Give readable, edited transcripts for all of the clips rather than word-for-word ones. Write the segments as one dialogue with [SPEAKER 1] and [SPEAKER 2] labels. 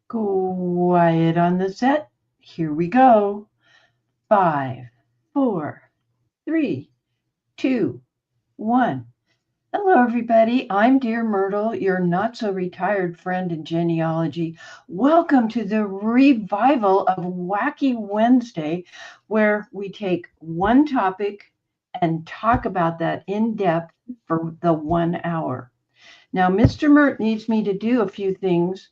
[SPEAKER 1] Quiet on the set. Here we go. 5, 4, 3, 2, 1. Hello, everybody. I'm Dear Myrtle, your not so retired friend in genealogy. Welcome to the revival of Wacky Wednesday, where we take one topic and talk about that in depth for the 1 hour. Now, Mr. Myrt needs me to do a few things.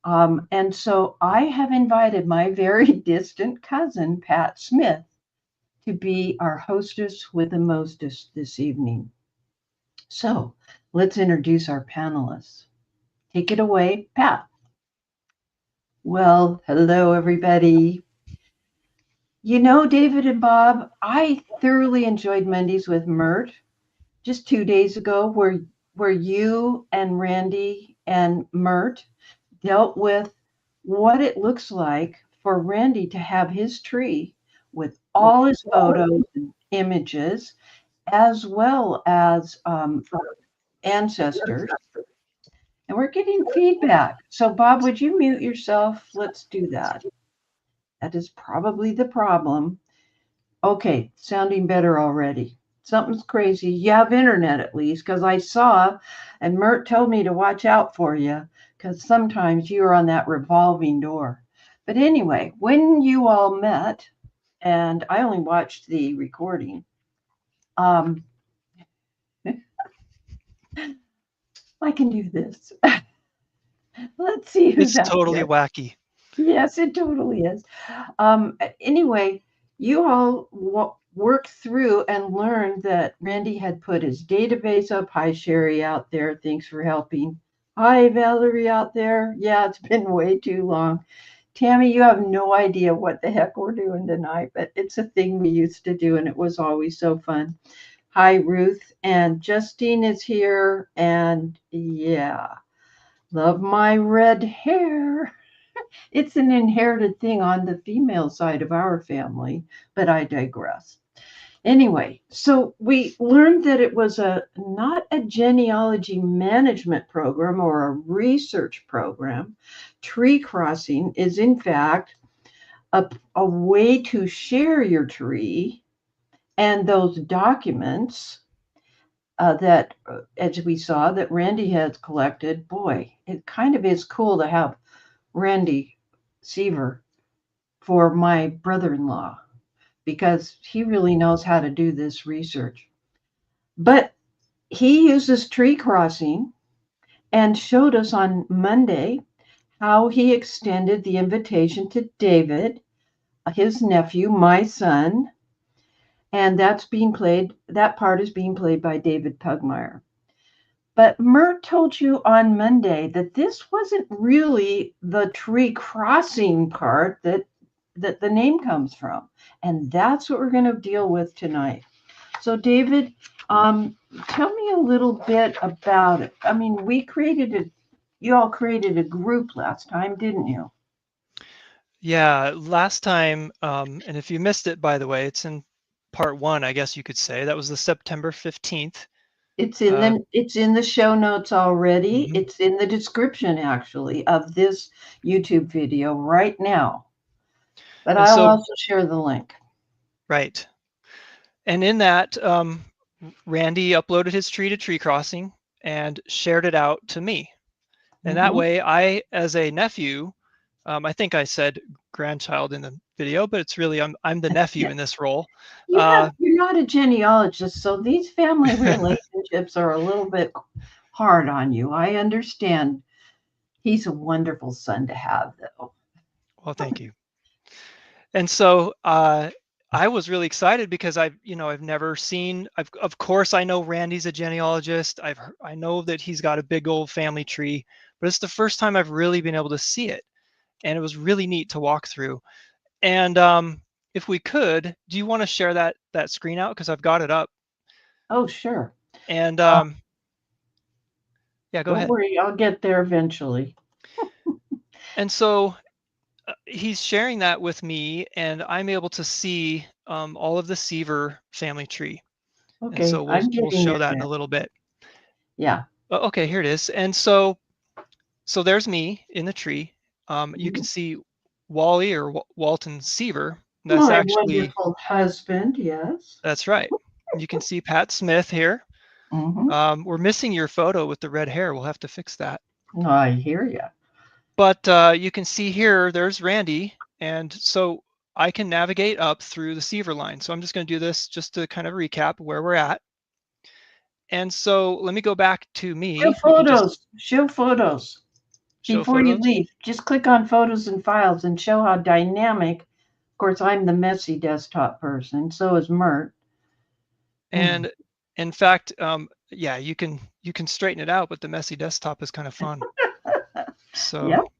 [SPEAKER 1] And so I have invited my very distant cousin, Pat Smith, to be our hostess with the mostest this evening. So let's introduce our panelists. Take it away, Pat. Well, hello, everybody. You know, David and Bob, I thoroughly enjoyed Mondays with Myrt just 2 days ago, where you and Randy and Myrt dealt with what it looks like for Randy to have his tree with all his photos and images, as well as ancestors. And we're getting feedback. So, Bob, would you mute yourself? Let's do that. That is probably the problem. Okay, sounding better already. Something's crazy. You have internet at least, because I saw, and Myrt told me to watch out for you, because sometimes you're on that revolving door. But anyway, when you all met, and I only watched the recording, I can do this. Let's see who's
[SPEAKER 2] It's
[SPEAKER 1] out
[SPEAKER 2] totally
[SPEAKER 1] there.
[SPEAKER 2] wacky.
[SPEAKER 1] Yes, it totally is. Anyway, you all worked through and learned that Randy had put his database up. Hi, Sherry out there. Thanks for helping. Hi, Valerie out there. Yeah, it's been way too long. Tammy, you have no idea what the heck we're doing tonight, but it's a thing we used to do, and it was always so fun. Hi, Ruth. And Justine is here. And yeah, love my red hair. It's an inherited thing on the female side of our family, but I digress. Anyway, so we learned that it was not a genealogy management program or a research program. Tree crossing is in fact a way to share your tree and those documents that, as we saw, that Randy has collected. Boy, it kind of is cool to have Randy Seaver for my brother in law because he really knows how to do this research. But he uses tree crossing and showed us on Monday how he extended the invitation to David, his nephew, my son, and that part is being played by David Pugmire. But Myrt told you on Monday that this wasn't really the tree crossing part that the name comes from. And that's what we're going to deal with tonight. So, David, um, tell me a little bit about it. I mean, you all created a group last time, didn't you?
[SPEAKER 2] Yeah, last time, and if you missed it, by the way, it's in part one, I guess you could say. That was the September 15th.
[SPEAKER 1] It's in the show notes already.
[SPEAKER 2] Mhm.
[SPEAKER 1] It's in the description actually of this YouTube video right now. But
[SPEAKER 2] And
[SPEAKER 1] I'll
[SPEAKER 2] so,
[SPEAKER 1] also share the link.
[SPEAKER 2] right. And in that, Randy uploaded his tree to TreeCrossing and shared it out to me. And that
[SPEAKER 1] Mm-hmm.
[SPEAKER 2] way, I, as a nephew, I think I said grandchild in the video, but it's really I'm the nephew
[SPEAKER 1] Yeah.
[SPEAKER 2] in this role.
[SPEAKER 1] You're not a genealogist, so these family relationships are a little bit hard on you. I understand. He's a wonderful son to have, though.
[SPEAKER 2] Well, thank you. And so I was really excited because I've never seen. Of course, I know Randy's a genealogist. I know that he's got a big old family tree, but it's the first time I've really been able to see it, and it was really neat to walk through. And if we could, do you want to share that screen out because I've got it up?
[SPEAKER 1] Oh, sure.
[SPEAKER 2] And
[SPEAKER 1] Uh,
[SPEAKER 2] yeah, go
[SPEAKER 1] don't
[SPEAKER 2] ahead.
[SPEAKER 1] worry, I'll get there eventually.
[SPEAKER 2] And so he's sharing that with me, and I'm able to see all of the Seaver family tree. And
[SPEAKER 1] Okay,
[SPEAKER 2] so we'll
[SPEAKER 1] I'm
[SPEAKER 2] we'll
[SPEAKER 1] getting
[SPEAKER 2] show
[SPEAKER 1] there
[SPEAKER 2] that in
[SPEAKER 1] now.
[SPEAKER 2] a little bit.
[SPEAKER 1] Yeah.
[SPEAKER 2] Okay, here it is. And so there's me in the tree, You can see Wally or Walton Seaver. That's
[SPEAKER 1] My
[SPEAKER 2] actually,
[SPEAKER 1] wonderful husband, yes.
[SPEAKER 2] that's right. You can see Pat Smith here.
[SPEAKER 1] Mm-hmm.
[SPEAKER 2] We're missing your photo with the red hair. We'll have to fix that.
[SPEAKER 1] I hear you.
[SPEAKER 2] But you can see here, there's Randy. And so I can navigate up through the Seaver line. So I'm just going to do this just to kind of recap where we're at. And so let me go back to
[SPEAKER 1] Show
[SPEAKER 2] me. We can just
[SPEAKER 1] photos. Show photos.
[SPEAKER 2] show
[SPEAKER 1] Before you
[SPEAKER 2] photos.
[SPEAKER 1] leave, just click on photos and files and show how dynamic. Of course, I'm the messy desktop person. So is Myrt.
[SPEAKER 2] And in fact, yeah, you can straighten it out, but the messy desktop is kind of fun. So,
[SPEAKER 1] Yep.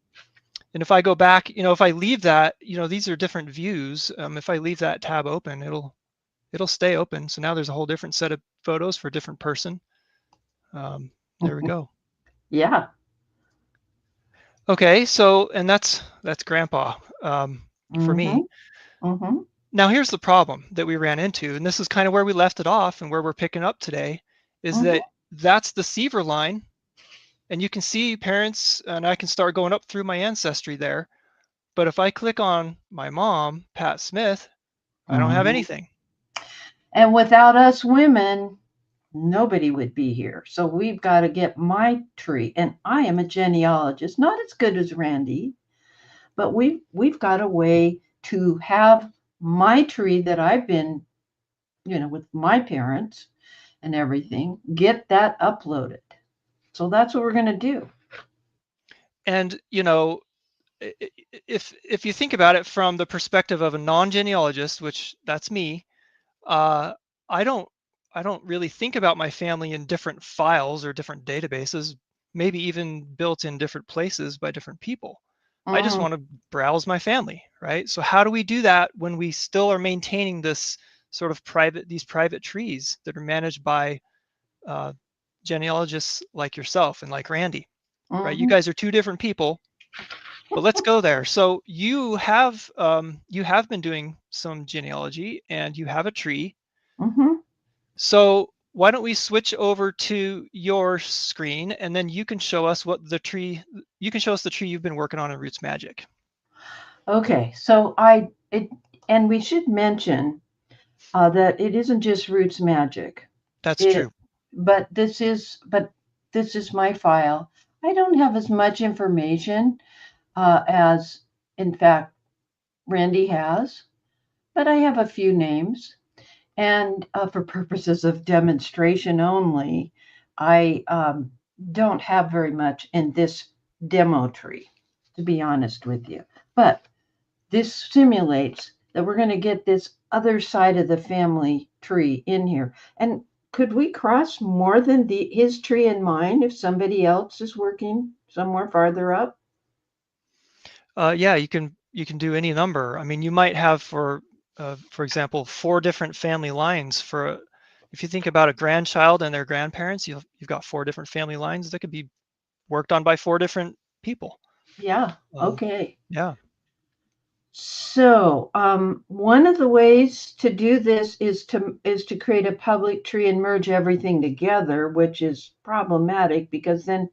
[SPEAKER 2] and if I go back, if I leave that, these are different views. If I leave that tab open, it'll stay open. So now there's a whole different set of photos for a different person. There we go.
[SPEAKER 1] Yeah.
[SPEAKER 2] Okay, so and that's Grandpa for
[SPEAKER 1] Mm-hmm.
[SPEAKER 2] me.
[SPEAKER 1] Mm-hmm.
[SPEAKER 2] Now here's the problem that we ran into, and this is kind of where we left it off and where we're picking up today, is
[SPEAKER 1] Mm-hmm.
[SPEAKER 2] that that's the Seaver line. And you can see parents, and I can start going up through my ancestry there. But if I click on my mom, Pat Smith, I don't have
[SPEAKER 1] Mm-hmm.
[SPEAKER 2] anything.
[SPEAKER 1] And without us women, nobody would be here. So we've got to get my tree. And I am a genealogist, not as good as Randy, but we've got a way to have my tree that I've been, with my parents and everything, get that uploaded. So that's what we're going to do.
[SPEAKER 2] And if you think about it from the perspective of a non-genealogist, which that's me, uh, I don't really think about my family in different files or different databases, maybe even built in different places by different people. I just
[SPEAKER 1] Mm,
[SPEAKER 2] want to browse my family, right? So how do we do that when we still are maintaining this sort of these private trees that are managed by uh, genealogists like yourself and like Randy, right? You
[SPEAKER 1] mhm,
[SPEAKER 2] guys are two different people, but let's go there. So you have been doing some genealogy and you have a tree.
[SPEAKER 1] mhm.
[SPEAKER 2] So why don't we switch over to your screen and then you can show us you can show us the tree you've been working on in Roots Magic.
[SPEAKER 1] Okay, so and we should mention that it isn't just Roots Magic.
[SPEAKER 2] That's
[SPEAKER 1] It,
[SPEAKER 2] true.
[SPEAKER 1] but this is my file. I don't have as much information as, in fact, Randy has, but I have a few names. And for purposes of demonstration only, I don't have very much in this demo tree, to be honest with you. But this simulates that we're going to get this other side of the family tree in here. And could we cross more than his tree and mine if somebody else is working somewhere farther up?
[SPEAKER 2] Yeah, you can do any number. I mean, you might have for example, 4 different family lines if you think about a grandchild and their grandparents, you've got 4 different family lines that could be worked on by 4 different people.
[SPEAKER 1] Yeah.
[SPEAKER 2] Um,
[SPEAKER 1] Okay.
[SPEAKER 2] yeah.
[SPEAKER 1] So, one of the ways to do this is to create a public tree and merge everything together, which is problematic because then,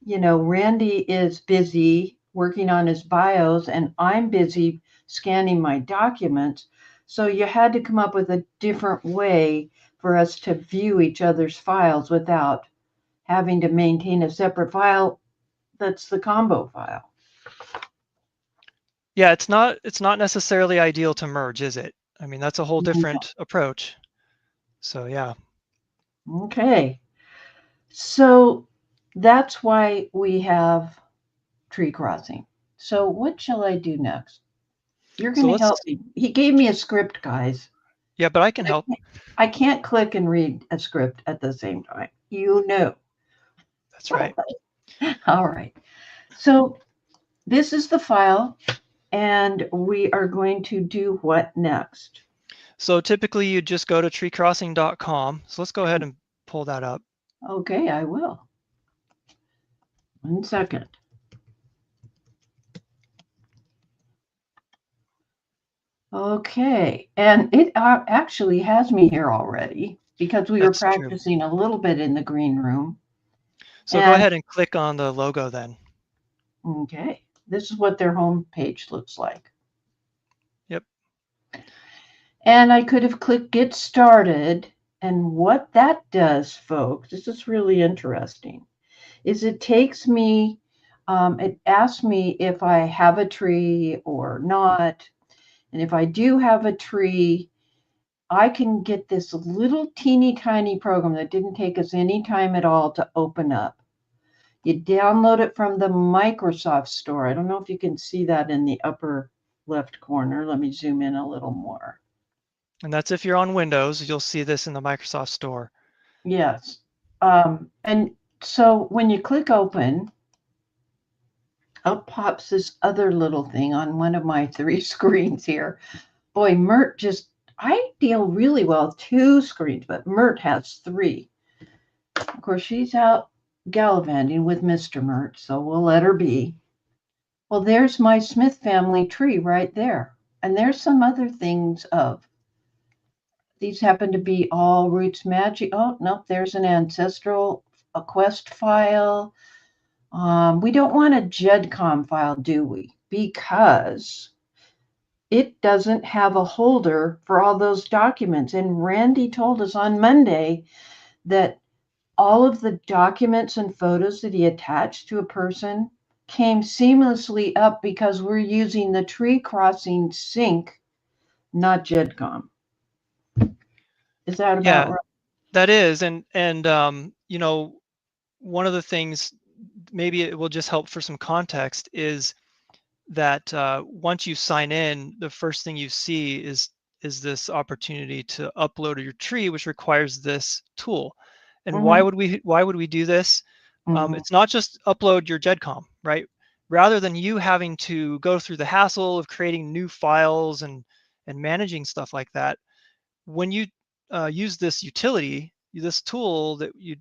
[SPEAKER 1] Randy is busy working on his bios and I'm busy scanning my documents. So you had to come up with a different way for us to view each other's files without having to maintain a separate file that's the combo file.
[SPEAKER 2] Yeah, it's not necessarily ideal to merge, is it? I mean, that's a whole different approach. So yeah.
[SPEAKER 1] Okay. So that's why we have TreeCrossing. So what shall I do next? You're going
[SPEAKER 2] So
[SPEAKER 1] to help
[SPEAKER 2] let's
[SPEAKER 1] me. He gave me a script, guys.
[SPEAKER 2] yeah, but I can
[SPEAKER 1] But I
[SPEAKER 2] help.
[SPEAKER 1] can't, I can't click and read a script at the same time. You know.
[SPEAKER 2] That's right.
[SPEAKER 1] All right. So this is the file, and we are going to do what next?
[SPEAKER 2] So typically you just go to treecrossing.com. So let's go ahead and pull that up.
[SPEAKER 1] Okay, I will. 1 second. Okay, and it actually has me here already because we were
[SPEAKER 2] That's true.
[SPEAKER 1] practicing a little bit in the green room.
[SPEAKER 2] So go
[SPEAKER 1] And
[SPEAKER 2] ahead and click on the logo then.
[SPEAKER 1] okay, This is what their home page looks like.
[SPEAKER 2] Yep.
[SPEAKER 1] And I could have clicked Get Started. And what that does, folks, this is really interesting, is it takes me, it asks me if I have a tree or not. And if I do have a tree, I can get this little teeny tiny program that didn't take us any time at all to open up. You download it from the Microsoft Store. I don't know if you can see that in the upper left corner. Let me zoom in a little more.
[SPEAKER 2] And that's if you're on Windows, you'll see this in the Microsoft Store.
[SPEAKER 1] Yes. And so when you click open, up pops this other little thing on one of my 3 screens here. Boy, Myrt just, I deal really well with 2 screens, but Myrt has 3. Of course, she's out gallivanting with Mr. Myrt, so we'll let her be. Well, there's my Smith family tree right there. And there's some other things of, these happen to be all roots magic. Oh, nope, there's an ancestral, a quest file. We don't want a GEDCOM file, do we? Because it doesn't have a holder for all those documents. And Randy told us on Monday that all of the documents and photos that he attached to a person came seamlessly up because we're using the TreeCrossing sync, not GEDCOM. Is that about right?
[SPEAKER 2] That is, and you know, one of the things, maybe it will just help for some context, is that once you sign in, the first thing you see is this opportunity to upload your tree, which requires this tool. And why would we do this? It's not just upload your GEDCOM, right? Rather than you having to go through the hassle of creating new files and managing stuff like that, when you use this utility, this tool that you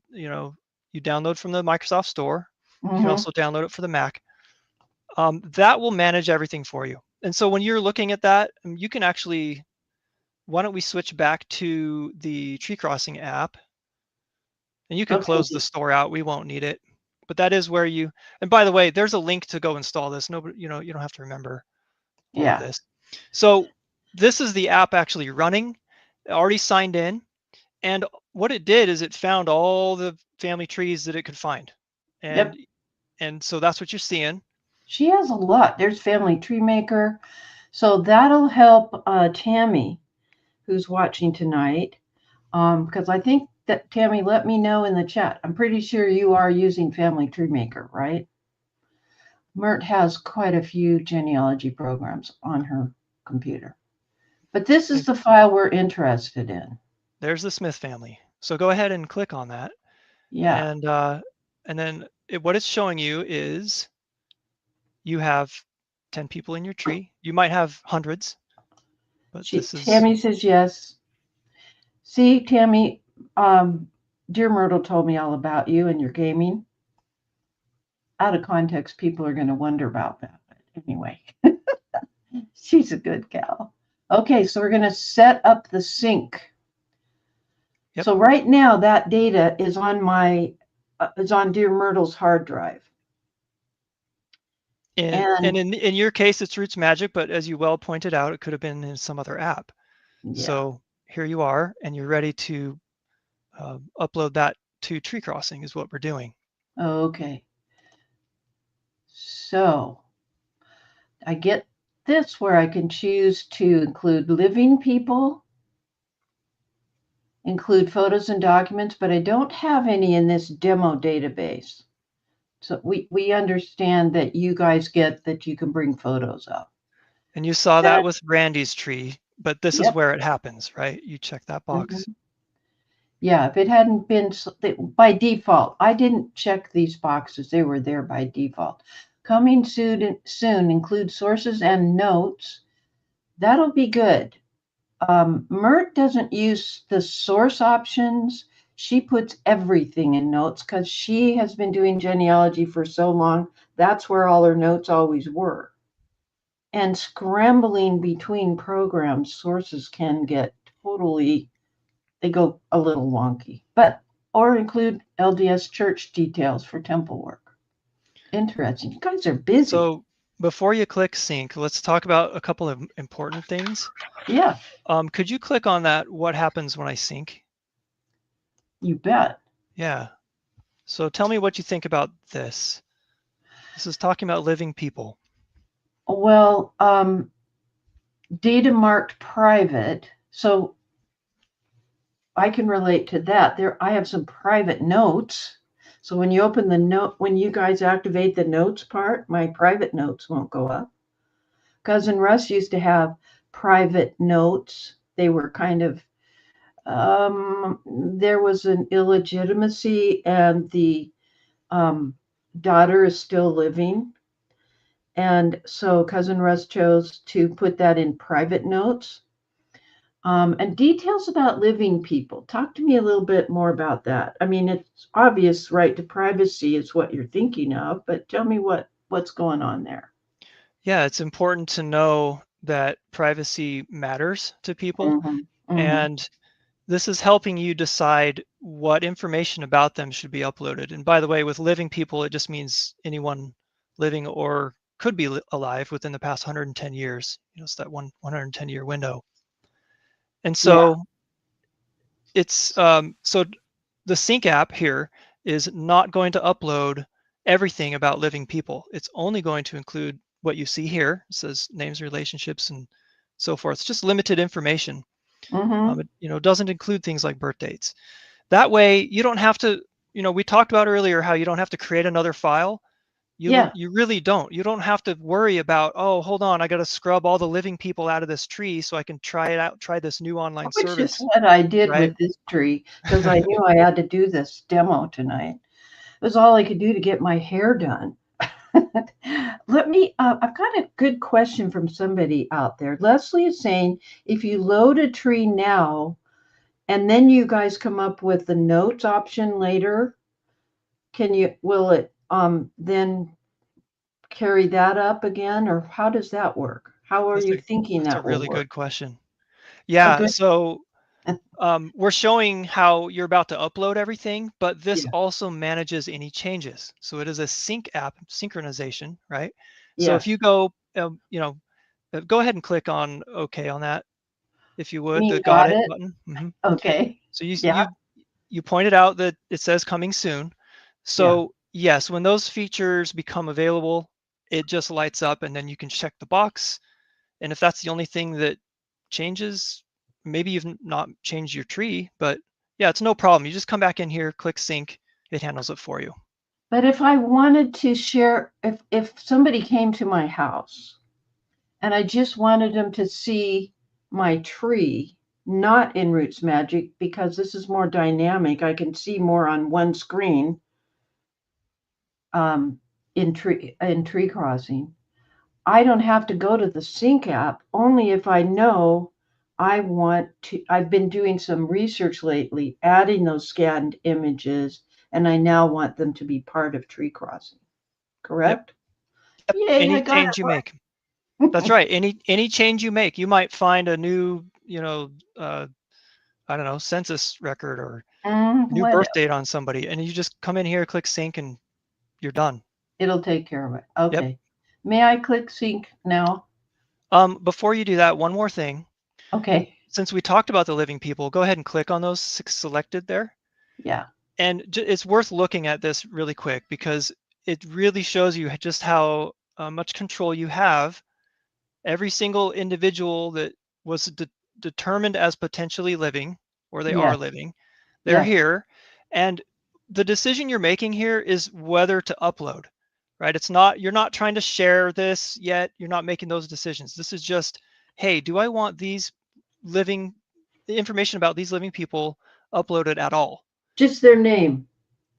[SPEAKER 2] download from the Microsoft Store, you can also download it for the Mac. That will manage everything for you. And so when you're looking at that, you can actually, why don't we switch back to the TreeCrossing app, and you can close the store out. We won't need it, but that is where you, and by the way, there's a link to go install this. Nobody, you don't have to remember all of this. So this is the app actually running, already signed in. And what it did is it found all the family trees that it could find. And so that's what you're seeing.
[SPEAKER 1] She has a lot. There's Family Tree Maker. So that'll help Tammy, who's watching tonight. Because I think that, Tammy, let me know in the chat. I'm pretty sure you are using Family Tree Maker, right? Myrt has quite a few genealogy programs on her computer. But this is the file we're interested in.
[SPEAKER 2] There's the Smith family. So go ahead and click on that.
[SPEAKER 1] Yeah.
[SPEAKER 2] And then what it's showing you is you have 10 people in your tree. You might have hundreds, but
[SPEAKER 1] Tammy says yes. See, Tammy, DearMYRTLE told me all about you and your gaming. Out of context, people are going to wonder about that. But anyway, she's a good gal. Okay, so we're going to set up the sync. Yep. So right now, that data is on DearMYRTLE's hard drive.
[SPEAKER 2] And in your case, it's Roots Magic, but as you well pointed out, it could have been in some other app. Yeah. So here you are, and you're ready to upload that to TreeCrossing is what we're doing.
[SPEAKER 1] Okay. So I get this where I can choose to include living people, include photos and documents, but I don't have any in this demo database. So we understand that you guys get that you can bring photos up.
[SPEAKER 2] And you saw that with Randy's tree, but this is where it happens, right? You check that box.
[SPEAKER 1] Yeah, if it hadn't been by default, I didn't check these boxes. They were there by default. Coming soon include sources and notes. That'll be good. Myrt doesn't use the source options. She puts everything in notes because she has been doing genealogy for so long. That's where all her notes always were. And scrambling between programs, sources can get totally, they go a little wonky. Or include LDS church details for temple work. Interesting. You guys are busy.
[SPEAKER 2] So before you click sync, let's talk about a couple of important things.
[SPEAKER 1] Yeah,
[SPEAKER 2] Could you click on that? What happens when I sync?
[SPEAKER 1] you bet.
[SPEAKER 2] Yeah. So tell me what you think about this. This is talking about living people.
[SPEAKER 1] Well, data marked private. So I can relate to that. There, I have some private notes. So when you open the note, when you guys activate the notes part, my private notes won't go up. Cousin Russ used to have private notes. They were kind of, there was an illegitimacy, and the um, daughter is still living. And so Cousin Russ chose to put that in private notes. And details about living people. Talk to me a little bit more about that. I mean, it's obvious right to privacy is what you're thinking of, but tell me what's going on there.
[SPEAKER 2] Yeah, it's important to know that privacy matters to people.
[SPEAKER 1] Mm-hmm. Mm-hmm.
[SPEAKER 2] And this is helping you decide what information about them should be uploaded. And by the way, with living people, it just means anyone living or could be alive within the past 110 years. It's that 110-year window. And
[SPEAKER 1] Yeah.
[SPEAKER 2] so it's so the sync app here is not going to upload everything about living people. It's only going to include what you see here. It says names, relationships, and so forth. It's just limited information.
[SPEAKER 1] Mm-hmm.
[SPEAKER 2] It doesn't include things like birth dates. That way, you don't have to. We talked about earlier how you don't have to create another file. You
[SPEAKER 1] Yeah.
[SPEAKER 2] you really don't. You don't have to worry about, oh, hold on, I got to scrub all the living people out of this tree so I can try it out, try this new online
[SPEAKER 1] Which is
[SPEAKER 2] service,
[SPEAKER 1] what I did
[SPEAKER 2] right?
[SPEAKER 1] with this tree because I knew I had to do this demo tonight. It was all I could do to get my hair done. I've got a good question from somebody out there. Leslie is saying if you load a tree now and then you guys come up with the notes option later, will it then carry that up again, or how does that work? How are
[SPEAKER 2] That's
[SPEAKER 1] you
[SPEAKER 2] a
[SPEAKER 1] thinking
[SPEAKER 2] that's a
[SPEAKER 1] that will
[SPEAKER 2] really
[SPEAKER 1] work?
[SPEAKER 2] good question.
[SPEAKER 1] Oh,
[SPEAKER 2] Yeah,
[SPEAKER 1] good.
[SPEAKER 2] so we're showing how you're about to upload everything, but this
[SPEAKER 1] Yeah.
[SPEAKER 2] also manages any changes. So it is a sync app synchronization, right? So if
[SPEAKER 1] Yes.
[SPEAKER 2] you go, go ahead and click on OK on that, if you
[SPEAKER 1] You
[SPEAKER 2] would,
[SPEAKER 1] mean
[SPEAKER 2] the got
[SPEAKER 1] got
[SPEAKER 2] it
[SPEAKER 1] it?
[SPEAKER 2] button.
[SPEAKER 1] Okay.
[SPEAKER 2] So you
[SPEAKER 1] Yeah.
[SPEAKER 2] you you pointed out that it says coming soon.
[SPEAKER 1] Yeah.
[SPEAKER 2] So yes, when those features become available, it just lights up, and then you can check the box. And if that's the only thing that changes, maybe you've not changed your tree, but yeah, it's no problem. You just come back in here, click sync, it handles it for you.
[SPEAKER 1] But if I wanted to share, if somebody came to my house and I just wanted them to see my tree, not in Roots Magic, because this is more dynamic, I can see more on one screen um, in TreeCrossing. I don't have to go to the sync app only if I know I want to. I've been doing some research lately, adding those scanned images, and I now want them to be part of TreeCrossing.
[SPEAKER 2] Yep.
[SPEAKER 1] Correct?
[SPEAKER 2] Yep.
[SPEAKER 1] Yay, I
[SPEAKER 2] Any
[SPEAKER 1] got
[SPEAKER 2] change you make. That's right. Any change you make, you might find a new, I don't know, census record or
[SPEAKER 1] it.
[SPEAKER 2] new
[SPEAKER 1] What?
[SPEAKER 2] birth date on somebody, and you just come in here, click sync, and you're done.
[SPEAKER 1] It'll take care of it.
[SPEAKER 2] Yep.
[SPEAKER 1] Okay. May I click sync now?
[SPEAKER 2] Before you do that, one more thing.
[SPEAKER 1] Okay.
[SPEAKER 2] Since we talked about the living people, go ahead and click on those six selected there.
[SPEAKER 1] Yeah.
[SPEAKER 2] And it's worth looking at this really quick because it really shows you just how much control you have. Every single individual that was determined as potentially living, or they are
[SPEAKER 1] Yes.
[SPEAKER 2] living, they're
[SPEAKER 1] Yes.
[SPEAKER 2] here. And the decision you're making here is whether to upload, right? It's not, you're not trying to share this yet. You're not making those decisions. This is just, hey, do I want these living, the information about these living people uploaded at all?
[SPEAKER 1] Just their name.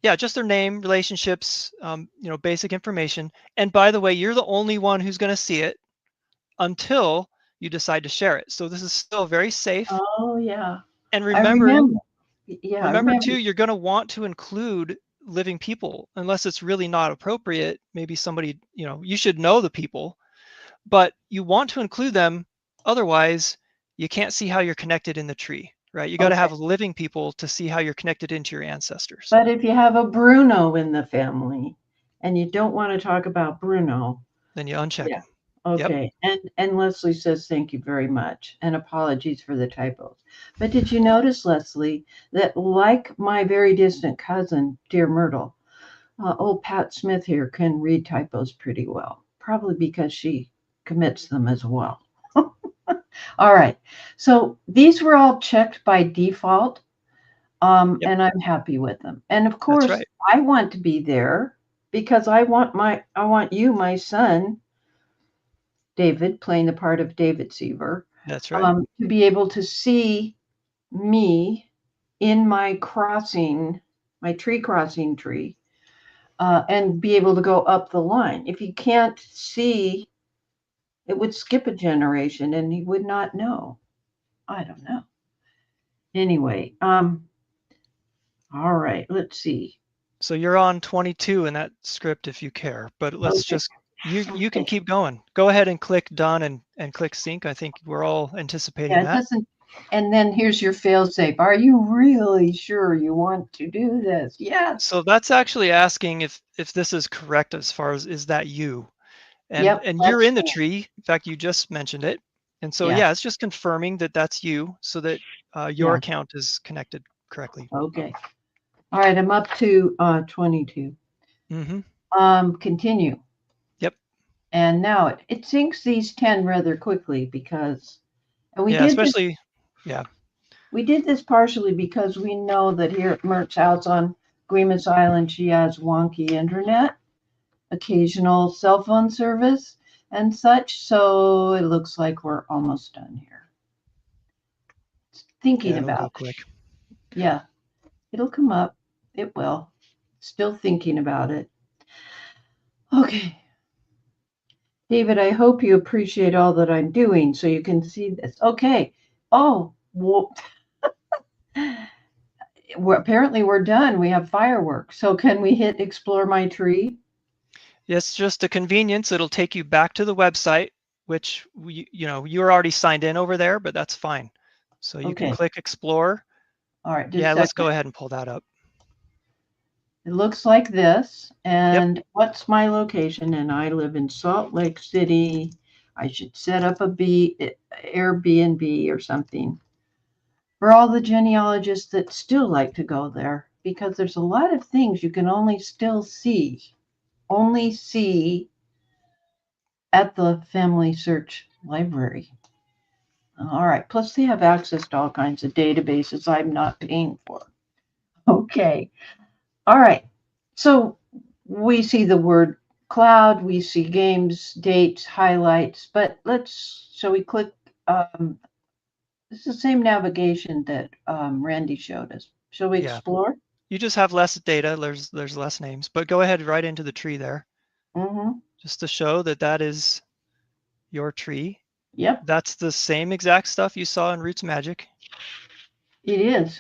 [SPEAKER 2] Yeah, just their name, relationships, basic information. And by the way, you're the only one who's going to see it until you decide to share it. So this is still very safe.
[SPEAKER 1] Oh yeah.
[SPEAKER 2] And
[SPEAKER 1] I
[SPEAKER 2] remember,
[SPEAKER 1] remember. Yeah, I
[SPEAKER 2] remember
[SPEAKER 1] remember.
[SPEAKER 2] too, you're going to want to include living people unless it's really not appropriate. Maybe somebody, you should know the people, but you want to include them. Otherwise, you can't see how you're connected in the tree, right? You got to
[SPEAKER 1] Okay.
[SPEAKER 2] have living people to see how you're connected into your ancestors.
[SPEAKER 1] But if you have a Bruno in the family and you don't want to talk about Bruno,
[SPEAKER 2] then you uncheck
[SPEAKER 1] Yeah.
[SPEAKER 2] them. Yep,
[SPEAKER 1] Okay. And Leslie says thank you very much and apologies for the typos. But did you notice, Leslie, that like my very distant cousin, dear Myrtle, old Pat Smith here can read typos pretty well, probably because she commits them as well. All right. So these were all checked by default,
[SPEAKER 2] yep,
[SPEAKER 1] and I'm happy with them. And of
[SPEAKER 2] that's
[SPEAKER 1] course,
[SPEAKER 2] right.
[SPEAKER 1] I want to be there because I want you, my son, David, playing the part of David Seaver,
[SPEAKER 2] That's right.
[SPEAKER 1] to be able to see me in my crossing, my tree crossing tree, and be able to go up the line. If he can't see, it would skip a generation and he would not know. I don't know. Anyway, all right, let's see.
[SPEAKER 2] So you're on 22 in that script if you care, but let's
[SPEAKER 1] Okay,
[SPEAKER 2] just, you can
[SPEAKER 1] okay.
[SPEAKER 2] keep going. Go ahead and click done and click sync. I think we're all anticipating
[SPEAKER 1] Yeah, it
[SPEAKER 2] that.
[SPEAKER 1] doesn't. And then here's your fail safe. Are you really sure you want to do this? Yes.
[SPEAKER 2] So that's actually asking if this is correct as far as is that you? And
[SPEAKER 1] Yep,
[SPEAKER 2] and you're
[SPEAKER 1] that's
[SPEAKER 2] in the
[SPEAKER 1] me.
[SPEAKER 2] tree. In fact, you just mentioned it. And so
[SPEAKER 1] Yeah,
[SPEAKER 2] yeah, it's just confirming that that's you so that your
[SPEAKER 1] yeah.
[SPEAKER 2] account is connected correctly.
[SPEAKER 1] Okay. All right, I'm up to 22.
[SPEAKER 2] Mm-hmm.
[SPEAKER 1] Continue.
[SPEAKER 2] Yep.
[SPEAKER 1] And now it syncs these 10 rather quickly because, and
[SPEAKER 2] Yeah, especially, yeah.
[SPEAKER 1] we did this partially because we know that here at Myrt's house on Guimas Island, she has wonky internet, occasional cell phone service, and such. So it looks like we're almost done here.
[SPEAKER 2] Yeah,
[SPEAKER 1] Thinking
[SPEAKER 2] it'll go
[SPEAKER 1] about
[SPEAKER 2] quick.
[SPEAKER 1] it. Yeah, it'll come up. It will. Still thinking about it. Okay. David, I hope you appreciate all that I'm doing so you can see this. Okay. Oh, well, apparently we're done. We have fireworks. So can we hit explore my tree?
[SPEAKER 2] It's just a convenience. It'll take you back to the website, which you're already signed in over there, but that's fine. So you can
[SPEAKER 1] Okay.
[SPEAKER 2] click explore.
[SPEAKER 1] All right. Just
[SPEAKER 2] Yeah,
[SPEAKER 1] a
[SPEAKER 2] let's
[SPEAKER 1] second.
[SPEAKER 2] go ahead and pull that up.
[SPEAKER 1] It looks like this.
[SPEAKER 2] Yep.
[SPEAKER 1] And what's my location? And I live in Salt Lake City. I should set up a Airbnb or something for all the genealogists that still like to go there because there's a lot of things you can only see at the Family Search Library. All right. Plus, they have access to all kinds of databases I'm not paying for. Okay. All right. So we see the word cloud, we see games, dates, highlights, but so we click, it's the same navigation that Randy showed us. Shall we
[SPEAKER 2] Yeah.
[SPEAKER 1] explore?
[SPEAKER 2] You just have less data. There's less names, but go ahead right into the tree there,
[SPEAKER 1] Mm-hmm.
[SPEAKER 2] just to show that that is your tree.
[SPEAKER 1] Yep,
[SPEAKER 2] That's the same exact stuff you saw in Roots Magic.
[SPEAKER 1] it is.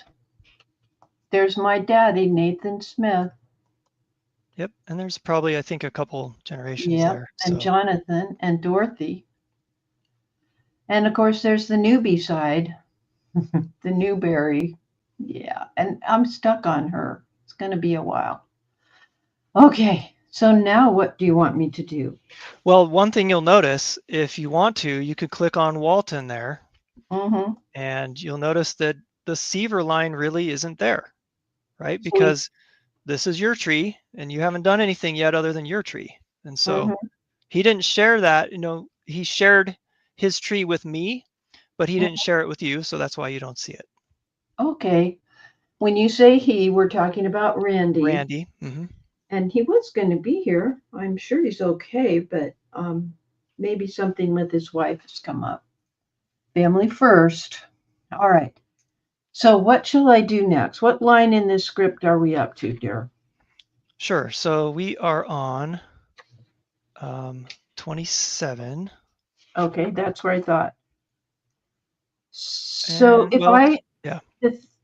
[SPEAKER 1] There's my daddy, Nathan Smith.
[SPEAKER 2] Yep. And there's probably, I think, a couple generations
[SPEAKER 1] Yep,
[SPEAKER 2] there.
[SPEAKER 1] and
[SPEAKER 2] So
[SPEAKER 1] Jonathan and Dorothy. And of course, there's the newbie side, the Newberry. Yeah, and I'm stuck on her. It's going to be a while. Okay, so now what do you want me to do?
[SPEAKER 2] well, one thing you'll notice, if you want to, you could click on Walton there,
[SPEAKER 1] Mm-hmm.
[SPEAKER 2] and you'll notice that the Seaver line really isn't there, right?
[SPEAKER 1] So we,
[SPEAKER 2] Because this is your tree, and you haven't done anything yet other than your tree. And so
[SPEAKER 1] mm-hmm.
[SPEAKER 2] he didn't share that. He shared his tree with me, but he didn't share it with you, so that's why you don't see it.
[SPEAKER 1] Okay, when you say he, we're talking about Randy,
[SPEAKER 2] Randy. Hmm.
[SPEAKER 1] and he was going to be here. I'm sure he's okay, but maybe something with his wife has come up. Family first. All right. So what shall I do next? What line in this script are we up to, dear?
[SPEAKER 2] Sure. So we are on 27.
[SPEAKER 1] Okay, that's where I thought. So
[SPEAKER 2] And
[SPEAKER 1] if
[SPEAKER 2] well,
[SPEAKER 1] I
[SPEAKER 2] yeah.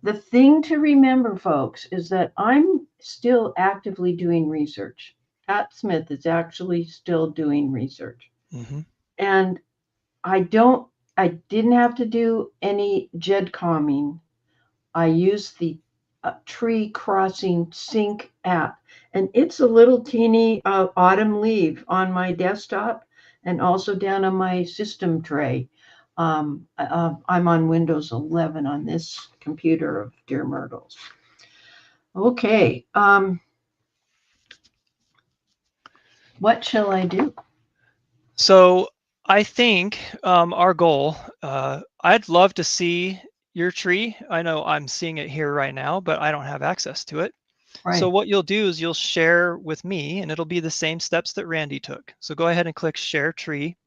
[SPEAKER 1] the thing to remember, folks, is that I'm still actively doing research. Pat Smith is actually still doing research.
[SPEAKER 2] Hmm.
[SPEAKER 1] And I didn't have to do any GED calming. I used the TreeCrossing sync app, and it's a little teeny autumn leaf on my desktop and also down on my system tray. I'm on Windows 11 on this computer of Dear Myrtles. Okay, what shall I do?
[SPEAKER 2] So I think our goal, I'd love to see your tree. I know I'm seeing it here right now, but I don't have access to it. So
[SPEAKER 1] Right,
[SPEAKER 2] what you'll do is you'll share with me, and it'll be the same steps that Randy took. So go ahead and click Share Tree.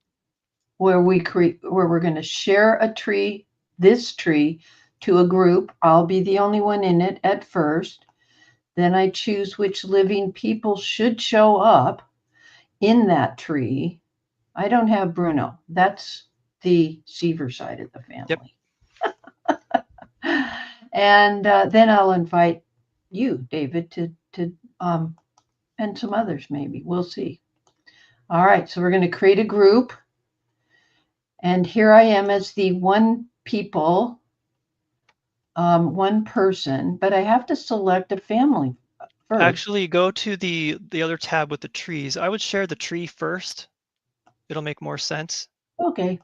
[SPEAKER 1] where we're going to share a tree, this tree, to a group. I'll be the only one in it at first. Then I choose which living people should show up in that tree. I don't have Bruno. That's the Seaver side of the
[SPEAKER 2] Yep.
[SPEAKER 1] family. And then I'll invite you, David, to and some others maybe. We'll see. All right, so we're going to create a group. And here I am as the one people, one person, but I have to select a family first.
[SPEAKER 2] Actually, go to the other tab with the trees. I would share the tree first. It'll make more sense.
[SPEAKER 1] Okay.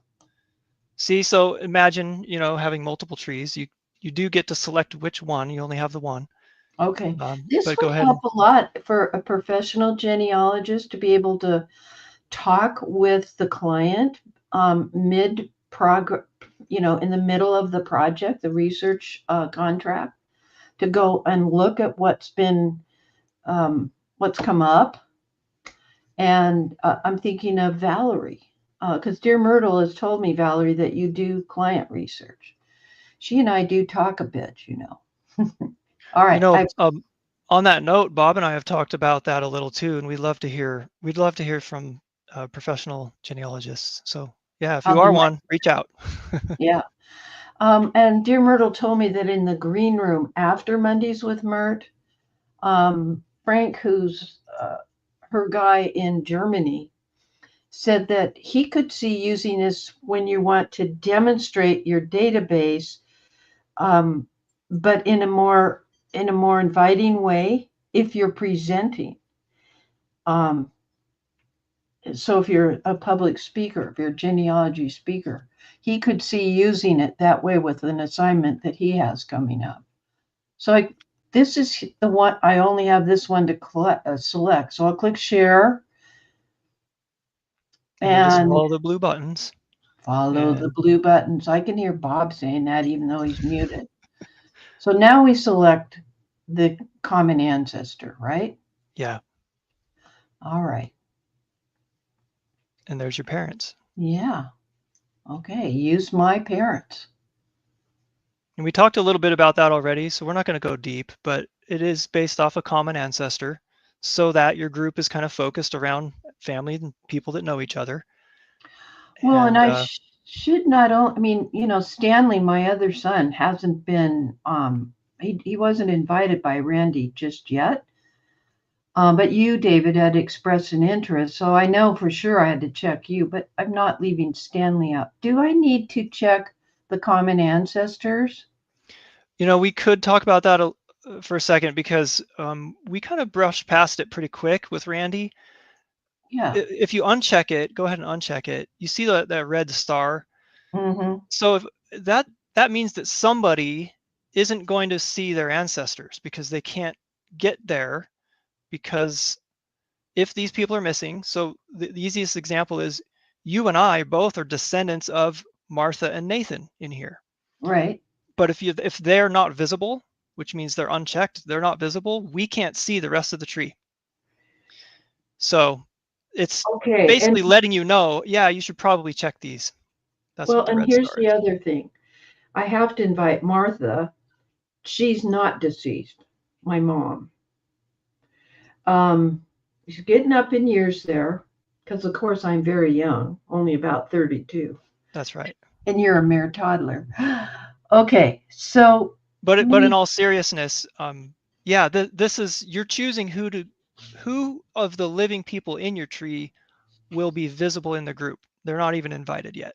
[SPEAKER 2] See, so imagine, having multiple trees. You do get to select which one. You only have the one.
[SPEAKER 1] Okay. This
[SPEAKER 2] But go
[SPEAKER 1] would
[SPEAKER 2] ahead
[SPEAKER 1] help
[SPEAKER 2] and
[SPEAKER 1] a lot for a professional genealogist to be able to talk with the client mid progress, in the middle of the project, the research contract, to go and look at what's come up. And I'm thinking of Valerie, because Dear Myrtle has told me, Valerie, that you do client research. She and I do talk a bit. All right.
[SPEAKER 2] on that note, Bob and I have talked about that a little too, and we'd love to hear from professional genealogists. So yeah, if
[SPEAKER 1] I'll
[SPEAKER 2] you
[SPEAKER 1] be
[SPEAKER 2] are
[SPEAKER 1] right.
[SPEAKER 2] one, reach out.
[SPEAKER 1] Yeah. And Dear Myrtle told me that in the green room after Mondays with Myrt, Frank, who's her guy in Germany, said that he could see using this when you want to demonstrate your database, um, but in a more inviting way if you're presenting. Um, so if you're a public speaker, if you're a genealogy speaker, he could see using it that way with an assignment that he has coming up. So this is the one, I only have this one to select. So I'll click share
[SPEAKER 2] And you just
[SPEAKER 1] and
[SPEAKER 2] follow the blue buttons.
[SPEAKER 1] follow the
[SPEAKER 2] And
[SPEAKER 1] blue buttons. I can hear Bob saying that even though he's muted. So now we select the common ancestor, right?
[SPEAKER 2] yeah,
[SPEAKER 1] All right.
[SPEAKER 2] and there's your parents.
[SPEAKER 1] Yeah. Okay. Use my parents.
[SPEAKER 2] And we talked a little bit about that already, so we're not going to go deep, but it is based off a common ancestor so that your group is kind of focused around family and people that know each other.
[SPEAKER 1] Well, and
[SPEAKER 2] And
[SPEAKER 1] I should not only, I mean, Stanley, my other son, hasn't been, he wasn't invited by Randy just yet. But you, David, had expressed an interest, so I know for sure I had to check you, but I'm not leaving Stanley out. Do I need to check the common ancestors?
[SPEAKER 2] we could talk about that for a second because we kind of brushed past it pretty quick with Randy.
[SPEAKER 1] Yeah.
[SPEAKER 2] If you uncheck it, go ahead and uncheck it. You see that red star.
[SPEAKER 1] Mm-hmm.
[SPEAKER 2] So if that means that somebody isn't going to see their ancestors because they can't get there, because if these people are missing, so the easiest example is you and I both are descendants of Martha and Nathan in here.
[SPEAKER 1] Right.
[SPEAKER 2] But if they're not visible, which means they're unchecked, they're not visible, we can't see the rest of the tree. So it's
[SPEAKER 1] Okay.
[SPEAKER 2] basically letting you know, yeah, you should probably check these. That's what the
[SPEAKER 1] And
[SPEAKER 2] red
[SPEAKER 1] here's
[SPEAKER 2] star
[SPEAKER 1] the
[SPEAKER 2] is.
[SPEAKER 1] other thing. I have to invite Martha. She's not deceased, my mom. She's getting up in years there, because of course I'm very young, only about 32.
[SPEAKER 2] That's right.
[SPEAKER 1] And you're a mere toddler. Okay, so
[SPEAKER 2] But in
[SPEAKER 1] me,
[SPEAKER 2] all seriousness, yeah, this is, you're choosing who of the living people in your tree will be visible in the group. They're not even invited yet,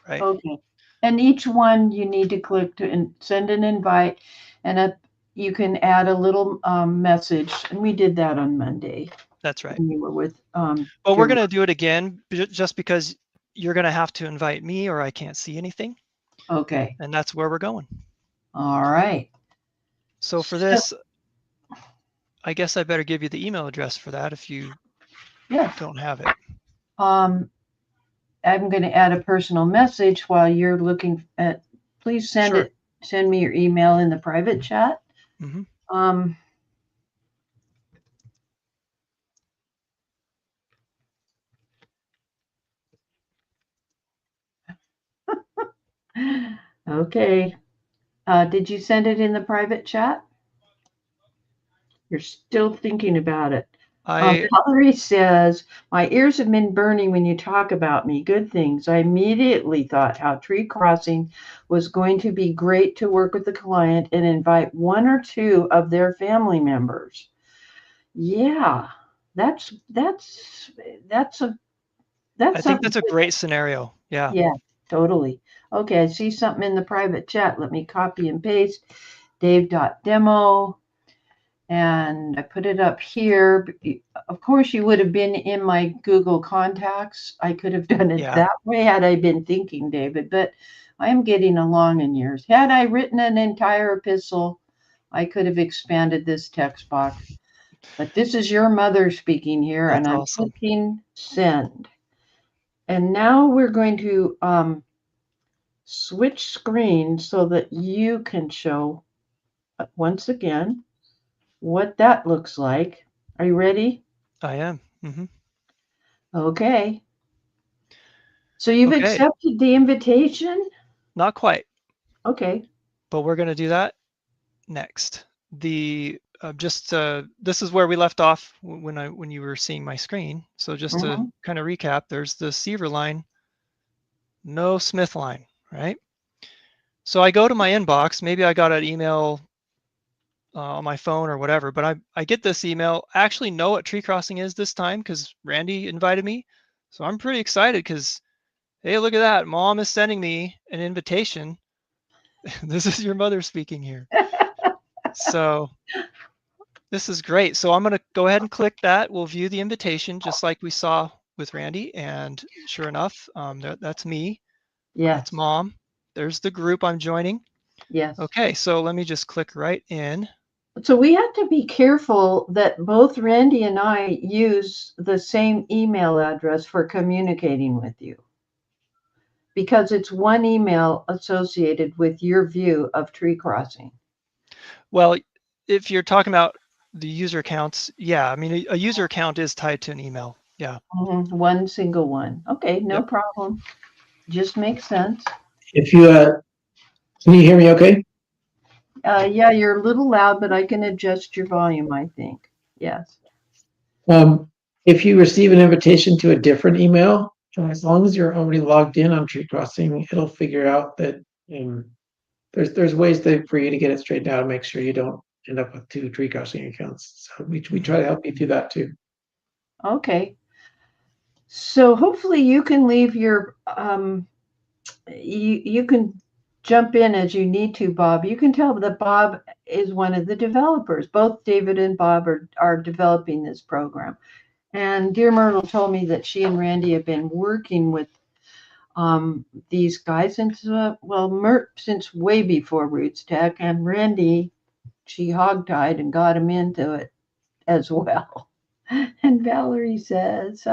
[SPEAKER 2] right?
[SPEAKER 1] okay. And each one you need to click to send an invite, and you can add a little message, and we did that on Monday.
[SPEAKER 2] That's right.
[SPEAKER 1] When you were with
[SPEAKER 2] But we're going to do it again just because you're going to have to invite me or I can't see anything.
[SPEAKER 1] Okay.
[SPEAKER 2] And that's where we're going.
[SPEAKER 1] All right.
[SPEAKER 2] So for this, I guess I better give you the email address for that if you don't have it.
[SPEAKER 1] I'm going to add a personal message while you're looking at. Please send
[SPEAKER 2] Sure.
[SPEAKER 1] it. Send me your email in the private chat.
[SPEAKER 2] Mm-hmm.
[SPEAKER 1] Okay. Did you send it in the private chat? You're still thinking about it. Valerie says, my ears have been burning when you talk about me. Good things. I immediately thought how TreeCrossing was going to be great to work with the client and invite one or two of their family members. Yeah, that's
[SPEAKER 2] I think that's a great scenario. Yeah.
[SPEAKER 1] Yeah, totally. Okay, I see something in the private chat. Let me copy and paste Dave.demo. And I put it up here. Of course, you would have been in my Google contacts. I could have done it that way had I been thinking, David, but I am getting along in years. Had I written an entire epistle, I could have expanded this text box. But this is your mother speaking here,
[SPEAKER 2] That's
[SPEAKER 1] and I'm
[SPEAKER 2] awesome.
[SPEAKER 1] clicking send. And now we're going to switch screens so that you can show once again what that looks like. Are you ready?
[SPEAKER 2] I am. Mm-hmm.
[SPEAKER 1] Okay. So you've accepted the invitation?
[SPEAKER 2] Not quite.
[SPEAKER 1] Okay.
[SPEAKER 2] But we're going to do that next. The this is where we left off when you were seeing my screen. So just to kind of recap, there's the Seaver line, no Smith line, right? So I go to my inbox. Maybe I got an email on my phone or whatever, but I get this email. I actually know what TreeCrossing is this time because Randy invited me. So I'm pretty excited because, hey, look at that. Mom is sending me an invitation. This is your mother speaking here. So this is great. So I'm going to go ahead and click that. We'll view the invitation just like we saw with Randy. And sure enough, that's me.
[SPEAKER 1] Yes.
[SPEAKER 2] That's Mom. There's the group I'm joining.
[SPEAKER 1] Yes.
[SPEAKER 2] Okay, so let me just click right in.
[SPEAKER 1] So we have to be careful that both Randy and I use the same email address for communicating with you, because it's one email associated with your view of TreeCrossing.
[SPEAKER 2] Well, if you're talking about the user accounts, yeah, I mean, a user account is tied to an email. Yeah.
[SPEAKER 1] One single one. Okay, no problem. Just makes sense.
[SPEAKER 3] If you, can you hear me okay?
[SPEAKER 1] Yeah, you're a little loud, but I can adjust your volume, I think. Yes.
[SPEAKER 3] If you receive an invitation to a different email, as long as you're already logged in on TreeCrossing, it'll figure out that there's ways for you to get it straightened out and make sure you don't end up with two TreeCrossing accounts. So we try to help you do that too.
[SPEAKER 1] Okay. So hopefully you can leave your you can jump in as you need to, Bob. You can tell that Bob is one of the developers. Both David and Bob are developing this program. And DearMYRTLE told me that she and Randy have been working with these guys since, Myrt since way before Roots Tech, and Randy, she hogtied and got him into it as well. And Valerie says,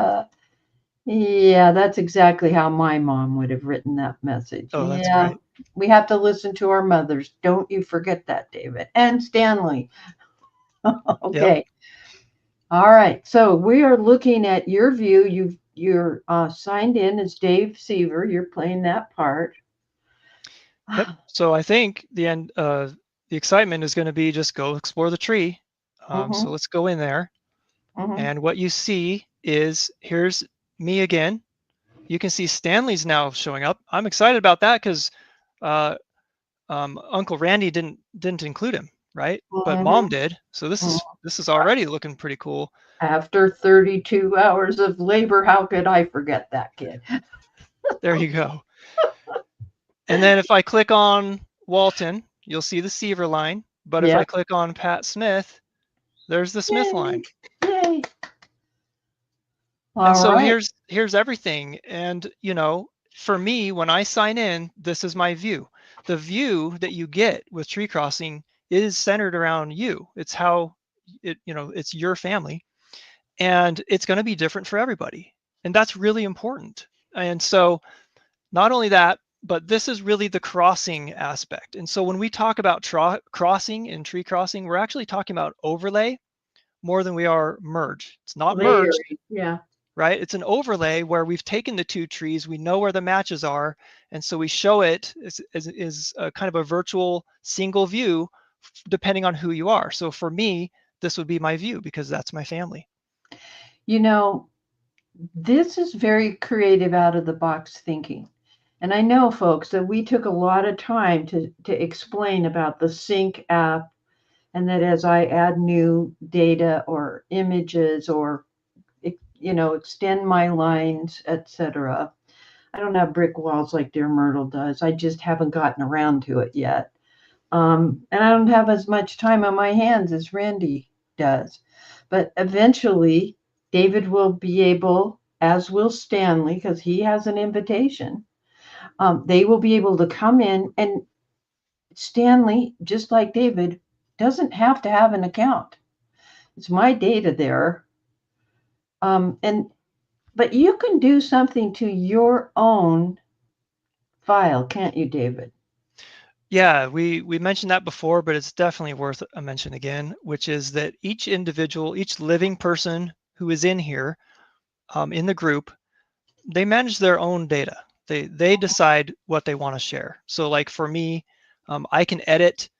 [SPEAKER 1] yeah, that's exactly how my mom would have written that message.
[SPEAKER 2] Oh, that's great.
[SPEAKER 1] We have to listen to our mothers. Don't you forget that, David. And Stanley. Okay. Yep. All right. So we are looking at your view. You're signed in as Dave Seaver. You're playing that part.
[SPEAKER 2] Yep. So I think the excitement is going to be just go explore the tree. So let's go in there. And what you see is here's me again. You can see Stanley's now showing up. I'm excited about that because Uncle Randy didn't include him, right? But Mom did. So this is already looking pretty cool.
[SPEAKER 1] After 32 hours of labor, how could I forget that kid?
[SPEAKER 2] There you go. And then if I click on Walton, you'll see the Seaver line. But if I click on Pat Smith, there's the Smith line.
[SPEAKER 1] Yay.
[SPEAKER 2] And so here's everything. And for me, when I sign in, this is my view. The view that you get with TreeCrossing is centered around you. It's how it's your family, and it's going to be different for everybody. And that's really important. And so not only that, but this is really the crossing aspect. And so when we talk about crossing and TreeCrossing, we're actually talking about overlay more than we are merge. It's not merged.
[SPEAKER 1] Yeah.
[SPEAKER 2] Right? It's an overlay where we've taken the two trees, we know where the matches are, and so we show it as a kind of a virtual single view depending on who you are. So for me, this would be my view because that's my family.
[SPEAKER 1] This is very creative, out of the box thinking. And I know, folks, that we took a lot of time to explain about the Sync app, and that as I add new data or images or extend my lines, etc. I don't have brick walls like DearMYRTLE does. I just haven't gotten around to it yet. And I don't have as much time on my hands as Randy does. But eventually, David will be able, as will Stanley, because he has an invitation. They will be able to come in, and Stanley, just like David, doesn't have to have an account. It's my data there. But you can do something to your own file, can't you, David?
[SPEAKER 2] Yeah, we mentioned that before, but it's definitely worth a mention again, which is that each individual, each living person who is in here, in the group, they manage their own data. They decide what they want to share. So like for me, I can edit.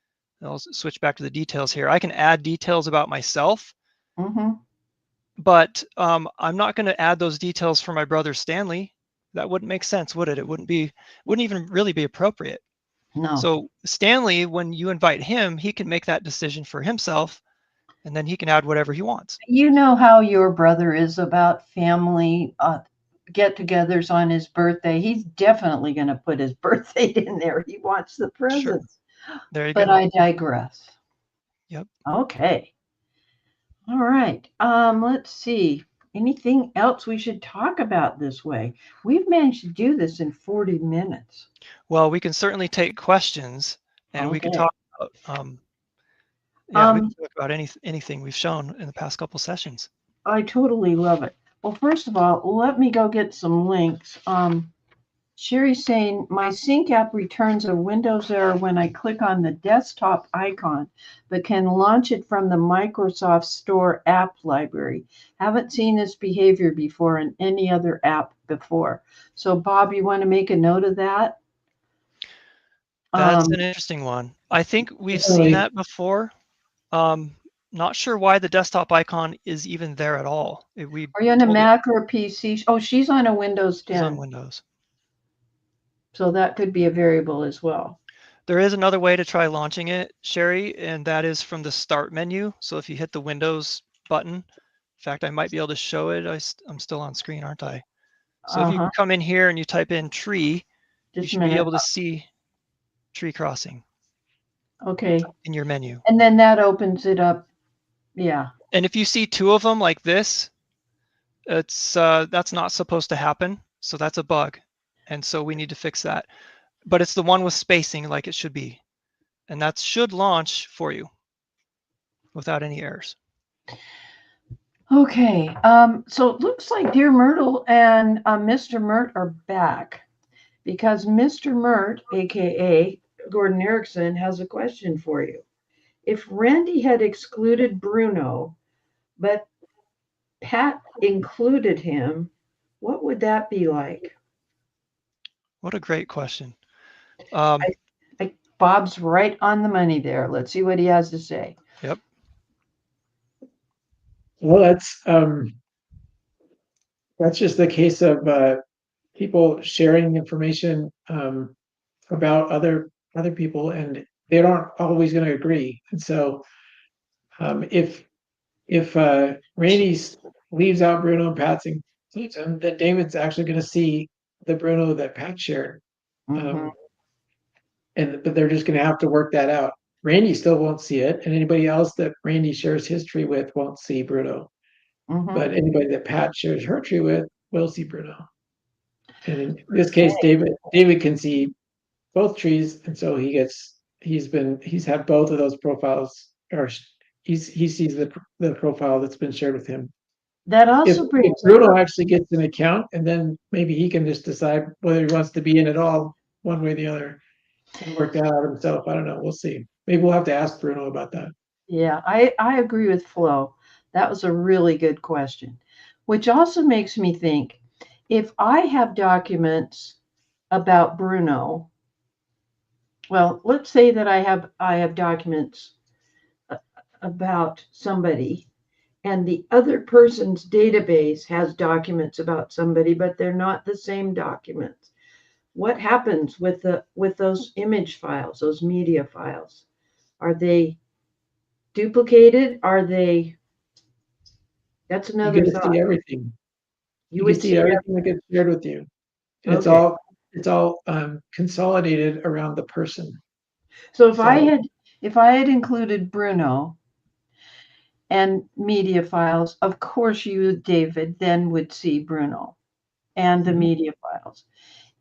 [SPEAKER 2] I'll switch back to the details here. I can add details about myself.
[SPEAKER 1] Mm-hmm.
[SPEAKER 2] But I'm not going to add those details for my brother Stanley. That wouldn't make sense, would it? It wouldn't even really be appropriate.
[SPEAKER 1] No.
[SPEAKER 2] So Stanley, when you invite him, he can make that decision for himself, and then he can add whatever he wants.
[SPEAKER 1] You know how your brother is about family get-togethers on his birthday. He's definitely going to put his birthday in there. He wants the presents.
[SPEAKER 2] Sure. There you
[SPEAKER 1] go. But I digress.
[SPEAKER 2] Yep.
[SPEAKER 1] Okay. All right. Let's see. Anything else we should talk about this way? We've managed to do this in 40 minutes.
[SPEAKER 2] Well, we can certainly take questions, and we can talk about we can talk about anything we've shown in the past couple sessions.
[SPEAKER 1] I totally love it. Well, first of all, let me go get some links. Sherry's saying my Sync app returns a Windows error when I click on the desktop icon, but can launch it from the Microsoft Store app library. Haven't seen this behavior before in any other app before. So, Bob, you want to make a note of that?
[SPEAKER 2] That's an interesting one. I think we've seen that before. Not sure why the desktop icon is even there at all.
[SPEAKER 1] Are you on a Mac or a PC? Oh, she's on a Windows 10.
[SPEAKER 2] She's on Windows.
[SPEAKER 1] So that could be a variable as well.
[SPEAKER 2] There is another way to try launching it, Sherry, and that is from the Start menu. So if you hit the Windows button, in fact, I might be able to show it. I'm still on screen, aren't I? So if you come in here and you type in tree, you should be able to see TreeCrossing.
[SPEAKER 1] Okay.
[SPEAKER 2] In your menu.
[SPEAKER 1] And then that opens it up. Yeah.
[SPEAKER 2] And if you see two of them like this, it's that's not supposed to happen. So that's a bug. And so we need to fix that. But it's the one with spacing like it should be. And that should launch for you without any errors.
[SPEAKER 1] Okay. So it looks like DearMYRTLE and Mr. Myrt are back, because Mr. Myrt, aka Gordon Erickson, has a question for you. If Randy had excluded Bruno, but Pat included him, what would that be like?
[SPEAKER 2] What a great question.
[SPEAKER 1] Bob's right on the money there. Let's see what he has to say.
[SPEAKER 2] Yep.
[SPEAKER 3] Well, that's just the case of people sharing information about other people, and they aren't always going to agree. And so, if Randy leaves out Bruno and Pat's inclusion, then David's actually going to see the Bruno that Pat shared, but they're just going to have to work that out. Randy still won't see it, and anybody else that Randy shares his tree with won't see Bruno.
[SPEAKER 1] Mhm.
[SPEAKER 3] But anybody that Pat shares her tree with will see Bruno. And in this
[SPEAKER 1] Okay.
[SPEAKER 3] case, David can see both trees, and so he's had both of those profiles, or he sees the profile that's been shared with him.
[SPEAKER 1] That
[SPEAKER 3] If,
[SPEAKER 1] also
[SPEAKER 3] if
[SPEAKER 1] brings
[SPEAKER 3] Bruno actually gets an account, and then maybe he can just decide whether he wants to be in at all, one way or the other, and work that out himself. I don't know. We'll see. Maybe we'll have to ask Bruno about that.
[SPEAKER 1] Yeah, I agree with Flo. That was a really good question, which also makes me think if I have documents about Bruno, well, let's say that I have documents about somebody and the other person's database has documents about somebody, but they're not the same documents. What happens with those image files, those media files? Are they duplicated? Are they? That's
[SPEAKER 3] You
[SPEAKER 1] another
[SPEAKER 3] get to
[SPEAKER 1] thought.
[SPEAKER 3] see everything.
[SPEAKER 1] You
[SPEAKER 3] You can
[SPEAKER 1] would
[SPEAKER 3] see
[SPEAKER 1] see
[SPEAKER 3] everything that gets shared with you. And
[SPEAKER 1] Okay.
[SPEAKER 3] it's all consolidated around the person.
[SPEAKER 1] So if
[SPEAKER 3] So
[SPEAKER 1] I had included Bruno and media files, of course you, David, then would see Bruno and the
[SPEAKER 3] Mhm.
[SPEAKER 1] media files.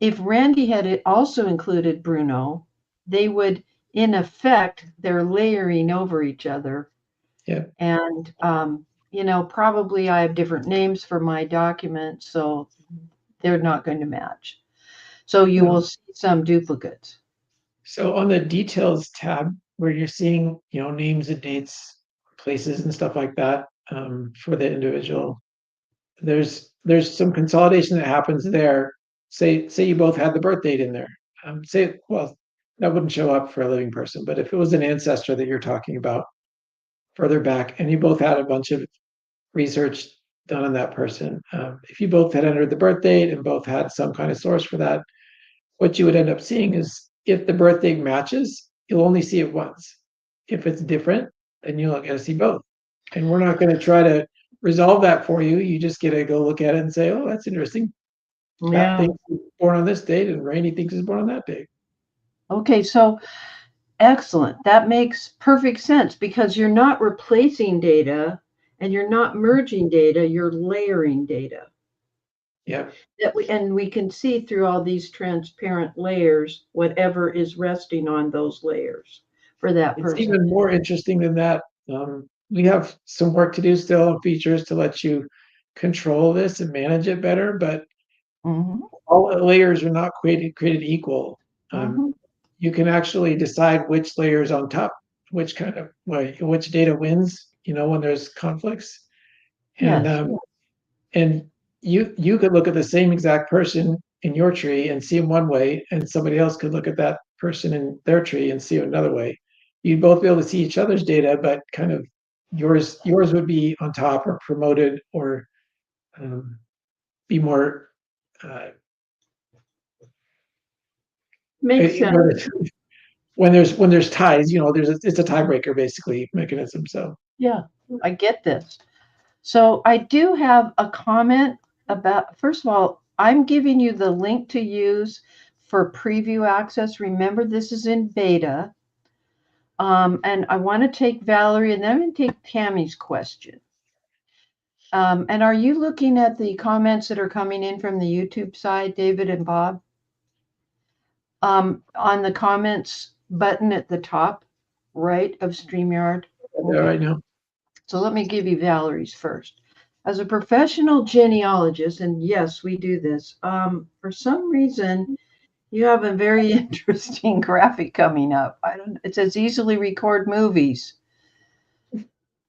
[SPEAKER 1] If Randy had also included Bruno, they would, in effect, they're layering over each other.
[SPEAKER 3] Yeah.
[SPEAKER 1] And, probably I have different names for my documents, so they're not going to match. So you will see some duplicates.
[SPEAKER 3] So on the details tab where you're seeing, names and dates, places and stuff like that, for the individual, there's some consolidation that happens there. Say you both had the birth date in there. Well, that wouldn't show up for a living person, but if it was an ancestor that you're talking about further back and you both had a bunch of research done on that person, if you both had entered the birth date and both had some kind of source for that, what you would end up seeing is if the birth date matches, you'll only see it once. If it's different, then you'll get to see both. And we're not going to try to resolve that for you. You just get to go look at it and say, oh, that's interesting. Pat
[SPEAKER 1] Yeah.
[SPEAKER 3] thinks he's born on this date and Randy thinks he's born on that date.
[SPEAKER 1] Okay, so excellent. That makes perfect sense because you're not replacing data and you're not merging data, you're layering data.
[SPEAKER 3] Yeah.
[SPEAKER 1] And we can see through all these transparent layers whatever is resting on those layers for that
[SPEAKER 3] It's
[SPEAKER 1] person.
[SPEAKER 3] even more interesting than that. We have some work to do still on features to let you control this and manage it better, but
[SPEAKER 1] Mhm,
[SPEAKER 3] all the layers are not created equal.
[SPEAKER 1] mhm.
[SPEAKER 3] You can actually decide which layer is on top, which data wins, when there's conflicts. And
[SPEAKER 1] Yes.
[SPEAKER 3] and you could look at the same exact person in your tree and see them one way, and somebody else could look at that person in their tree and see it another way. You'd both be able to see each other's data, but kind of yours would be on top or promoted or be more
[SPEAKER 1] Makes sense.
[SPEAKER 3] when there's ties, it's a tiebreaker basically mechanism. So
[SPEAKER 1] Yeah, I get this. So I do have a comment about, first of all, I'm giving you the link to use for preview access. Remember, this is in beta. And I want to take Valerie and then I'm going to take Tammy's question. And are you looking at the comments that are coming in from the YouTube side, David and Bob? On the comments button at the top right of StreamYard?
[SPEAKER 3] okay. Right now.
[SPEAKER 1] So let me give you Valerie's first. As a professional genealogist, and yes, we do this, for some reason, you have a very interesting graphic coming up. It says easily record movies.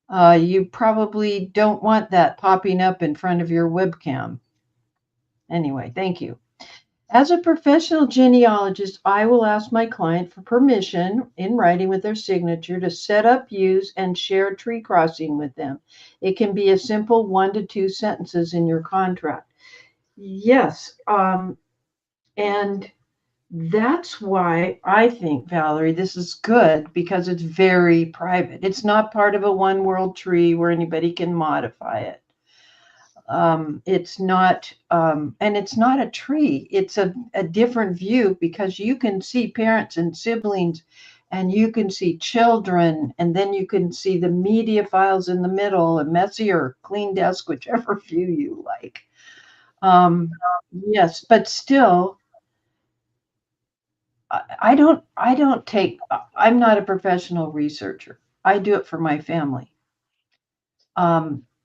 [SPEAKER 1] You probably don't want that popping up in front of your webcam. Anyway, thank you. As a professional genealogist, I will ask my client for permission in writing with their signature to set up, use, and share TreeCrossing with them. It can be a simple 1 to 2 sentences in your contract. Yes, and that's why I think, Valerie, this is good because it's very private. It's not part of a one world tree where anybody can modify it. It's not, and it's not a tree. It's a different view because you can see parents and siblings and you can see children, and then you can see the media files in the middle, a messy or clean desk, whichever view you like. Yes, but still, I'm not a professional researcher. I do it for my family.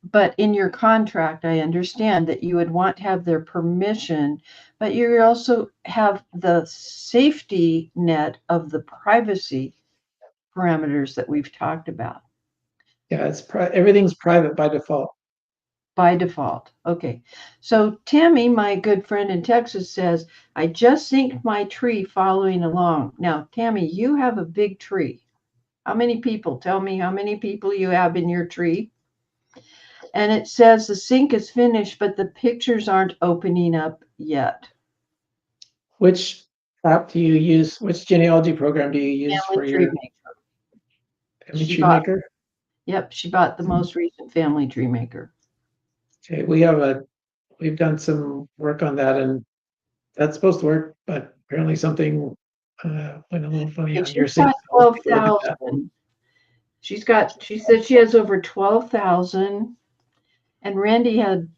[SPEAKER 1] But in your contract, I understand that you would want to have their permission, but you also have the safety net of the privacy parameters that we've talked about.
[SPEAKER 3] Yeah, everything's private by default.
[SPEAKER 1] By default. Okay. So Tammy, my good friend in Texas, says, I just synced my tree following along. Now, Tammy, you have a big tree. How many people? Tell me how many people you have in your tree. And it says the sync is finished, but the pictures aren't opening up yet.
[SPEAKER 3] Which app do you use? Which genealogy program do you use
[SPEAKER 1] Family
[SPEAKER 3] for
[SPEAKER 1] Tree
[SPEAKER 3] your
[SPEAKER 1] Maker.
[SPEAKER 3] Family Tree Maker?
[SPEAKER 1] Yep, she bought the most recent Family Tree Maker.
[SPEAKER 3] Okay, we've done some work on that, and that's supposed to work, but apparently something went a little funny
[SPEAKER 1] And
[SPEAKER 3] on your
[SPEAKER 1] she's
[SPEAKER 3] sync.
[SPEAKER 1] got 12,000. She said she has over 12,000, and Randy had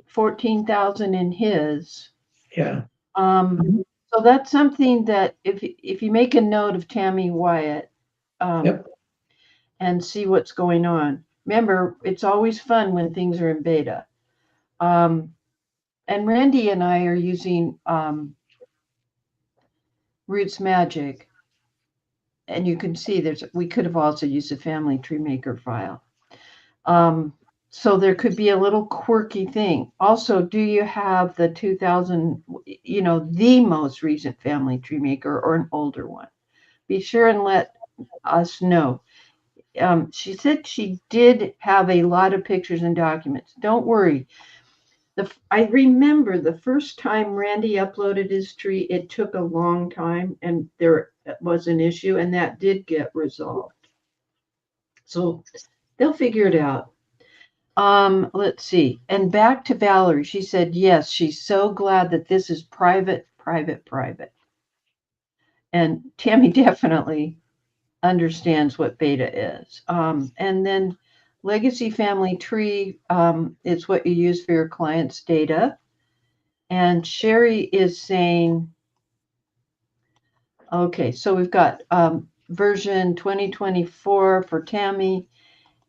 [SPEAKER 1] 14,000 in his.
[SPEAKER 3] Yeah.
[SPEAKER 1] So that's something that if you make a note of Tammy Wyatt,
[SPEAKER 3] Yep.
[SPEAKER 1] and see what's going on. Remember, it's always fun when things are in beta. And Randy and I are using Roots Magic, and you can see we could have also used a Family Tree Maker file. So there could be a little quirky thing. Also, do you have the 2000, the most recent Family Tree Maker or an older one? Be sure and let us know. She said she did have a lot of pictures and documents. Don't worry. I remember the first time Randy uploaded his tree, it took a long time and there was an issue, and that did get resolved. So they'll figure it out. Let's see. And back to Valerie. She said, yes, she's so glad that this is private. And Tammy definitely understands what beta is. And then Legacy Family Tree is what you use for your client's data. And Sherry is saying, okay, so we've got version 2024 for Tammy.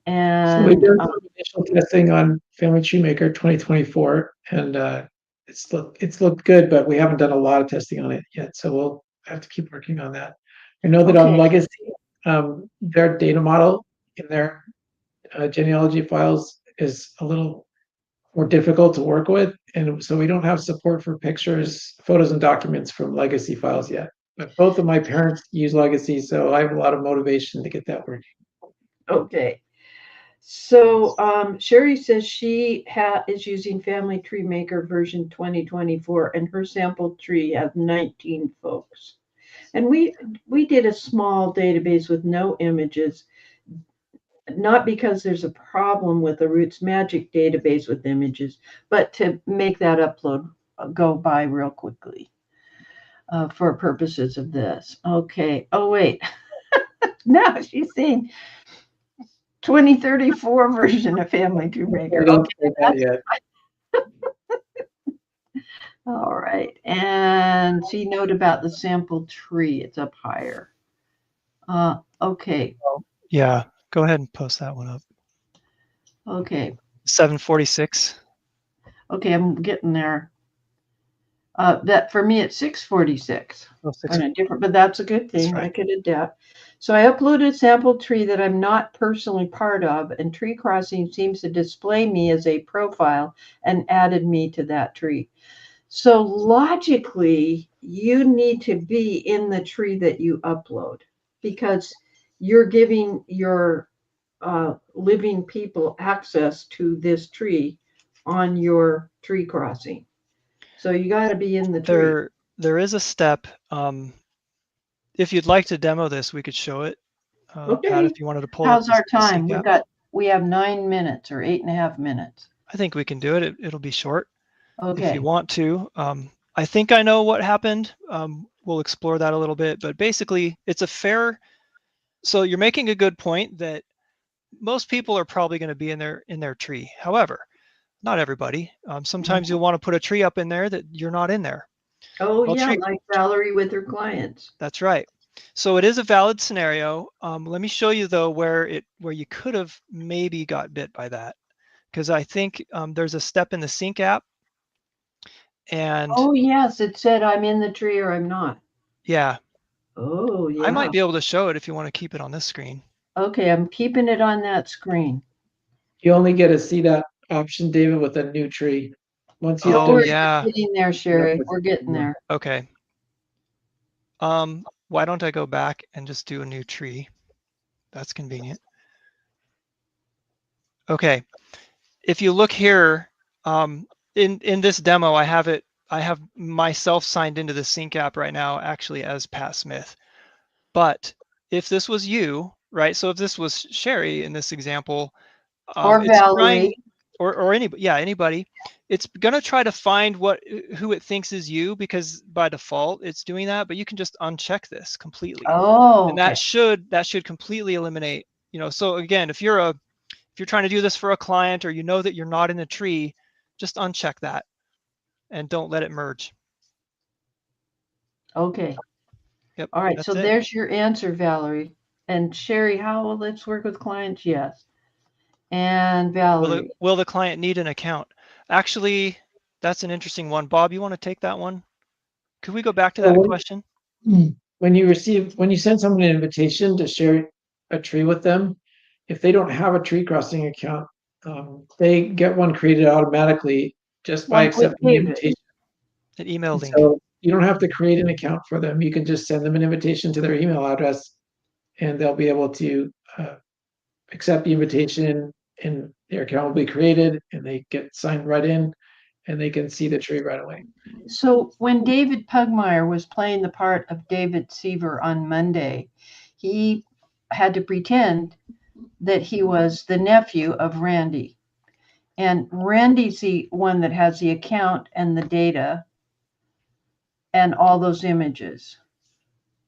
[SPEAKER 1] And
[SPEAKER 3] so we've done some initial testing on Family Tree Maker 2024, and it's looked good, but we haven't done a lot of testing on it yet. So we'll have to keep working on that. I know that on Legacy, their data model in their genealogy files is a little more difficult to work with, and so we don't have support for pictures, photos, and documents from Legacy files yet. But both of my parents use Legacy, so I have a lot of motivation to get that working.
[SPEAKER 1] Okay. So Sherry says she is using Family Tree Maker version 2024, and her sample tree has 19 folks. And we did a small database with no images, not because there's a problem with the Roots Magic database with images, but to make that upload go by real quickly for purposes of this. Okay. Oh, wait. Now she's saying 2034 version of Family Tree Maker.
[SPEAKER 3] Don't say that yet.
[SPEAKER 1] All right. And see note about the sample tree. It's up higher. Okay.
[SPEAKER 2] Yeah, go ahead and post that one up.
[SPEAKER 1] Okay.
[SPEAKER 2] 746.
[SPEAKER 1] Okay, I'm getting there. That for me it's 646.
[SPEAKER 2] Oh,
[SPEAKER 1] Kind of different, but that's a good thing.
[SPEAKER 2] Right.
[SPEAKER 1] I could adapt. So I uploaded a sample tree that I'm not personally part of, and TreeCrossing seems to display me as a profile and added me to that tree. So logically, you need to be in the tree that you upload because you're giving your living people access to this tree on your TreeCrossing. So you got to be in the tree.
[SPEAKER 2] There is a step. If you'd like to demo this, we could show it.
[SPEAKER 1] Okay.
[SPEAKER 2] Pat, if you wanted to pull
[SPEAKER 1] How's
[SPEAKER 2] up
[SPEAKER 1] our time?
[SPEAKER 2] app.
[SPEAKER 1] We have 9 minutes or 8.5 minutes.
[SPEAKER 2] I think we can do it. It'll be short.
[SPEAKER 1] Okay.
[SPEAKER 2] If you want to. I think I know what happened. We'll explore that a little bit, but basically it's a fair, so you're making a good point that most people are probably going to be in their tree. However, not everybody. Sometimes you'll want to put a tree up in there that you're not in there.
[SPEAKER 1] Oh,
[SPEAKER 2] Well,
[SPEAKER 1] yeah, like Valerie with her clients.
[SPEAKER 2] That's right. So it is a valid scenario. Let me show you though where you could have maybe got bit by that, because I think there's a step in the sync app. And
[SPEAKER 1] oh, yes, it said I'm in the tree or I'm not.
[SPEAKER 2] yeah.
[SPEAKER 1] Oh, yeah.
[SPEAKER 2] I might be able to show it if you want to keep it on this screen.
[SPEAKER 1] Okay, I'm keeping it on that screen.
[SPEAKER 3] You only get to see that option, David, with a new tree. Once you
[SPEAKER 1] Don't worry,
[SPEAKER 2] yeah.
[SPEAKER 1] we're getting there, Sherry. We're getting there.
[SPEAKER 2] Okay. Why don't I go back and just do a new tree? That's convenient. Okay. If you look here, in this demo, I have myself signed into the sync app right now, actually as Pat Smith. But if this was you, right? So if this was Sherry in this example,
[SPEAKER 1] Or
[SPEAKER 2] it's
[SPEAKER 1] Valerie.
[SPEAKER 2] or anybody, yeah, anybody, it's gonna try to find who it thinks is you, because by default it's doing that. But you can just uncheck this completely,
[SPEAKER 1] Oh,
[SPEAKER 2] and
[SPEAKER 1] okay.
[SPEAKER 2] that should completely eliminate. So again, if you're trying to do this for a client, or you know that you're not in a tree, just uncheck that and don't let it merge.
[SPEAKER 1] Okay.
[SPEAKER 2] Yep.
[SPEAKER 1] All right,
[SPEAKER 2] That's
[SPEAKER 1] so
[SPEAKER 2] it.
[SPEAKER 1] there's your answer, Valerie. And Sherry, how will Let's Work with Clients? Yes. And Valerie.
[SPEAKER 2] Will the client need an account? Actually, that's an interesting one. Bob, you want to take that one? Could we go back to that question?
[SPEAKER 3] When you send someone an invitation to share a tree with them, if they don't have a TreeCrossing account, they get one created automatically just by
[SPEAKER 1] Like with
[SPEAKER 3] accepting the
[SPEAKER 1] David.
[SPEAKER 3] invitation.
[SPEAKER 2] An email link.
[SPEAKER 3] So you don't have to create an account for them. You can just send them an invitation to their email address, and they'll be able to accept the invitation, and their account will be created, and they get signed right in, and they can see the tree right away.
[SPEAKER 1] So when David Pugmire was playing the part of David Seaver on Monday, he had to pretend that he was the nephew of Randy. And Randy's the one that has the account and the data and all those images.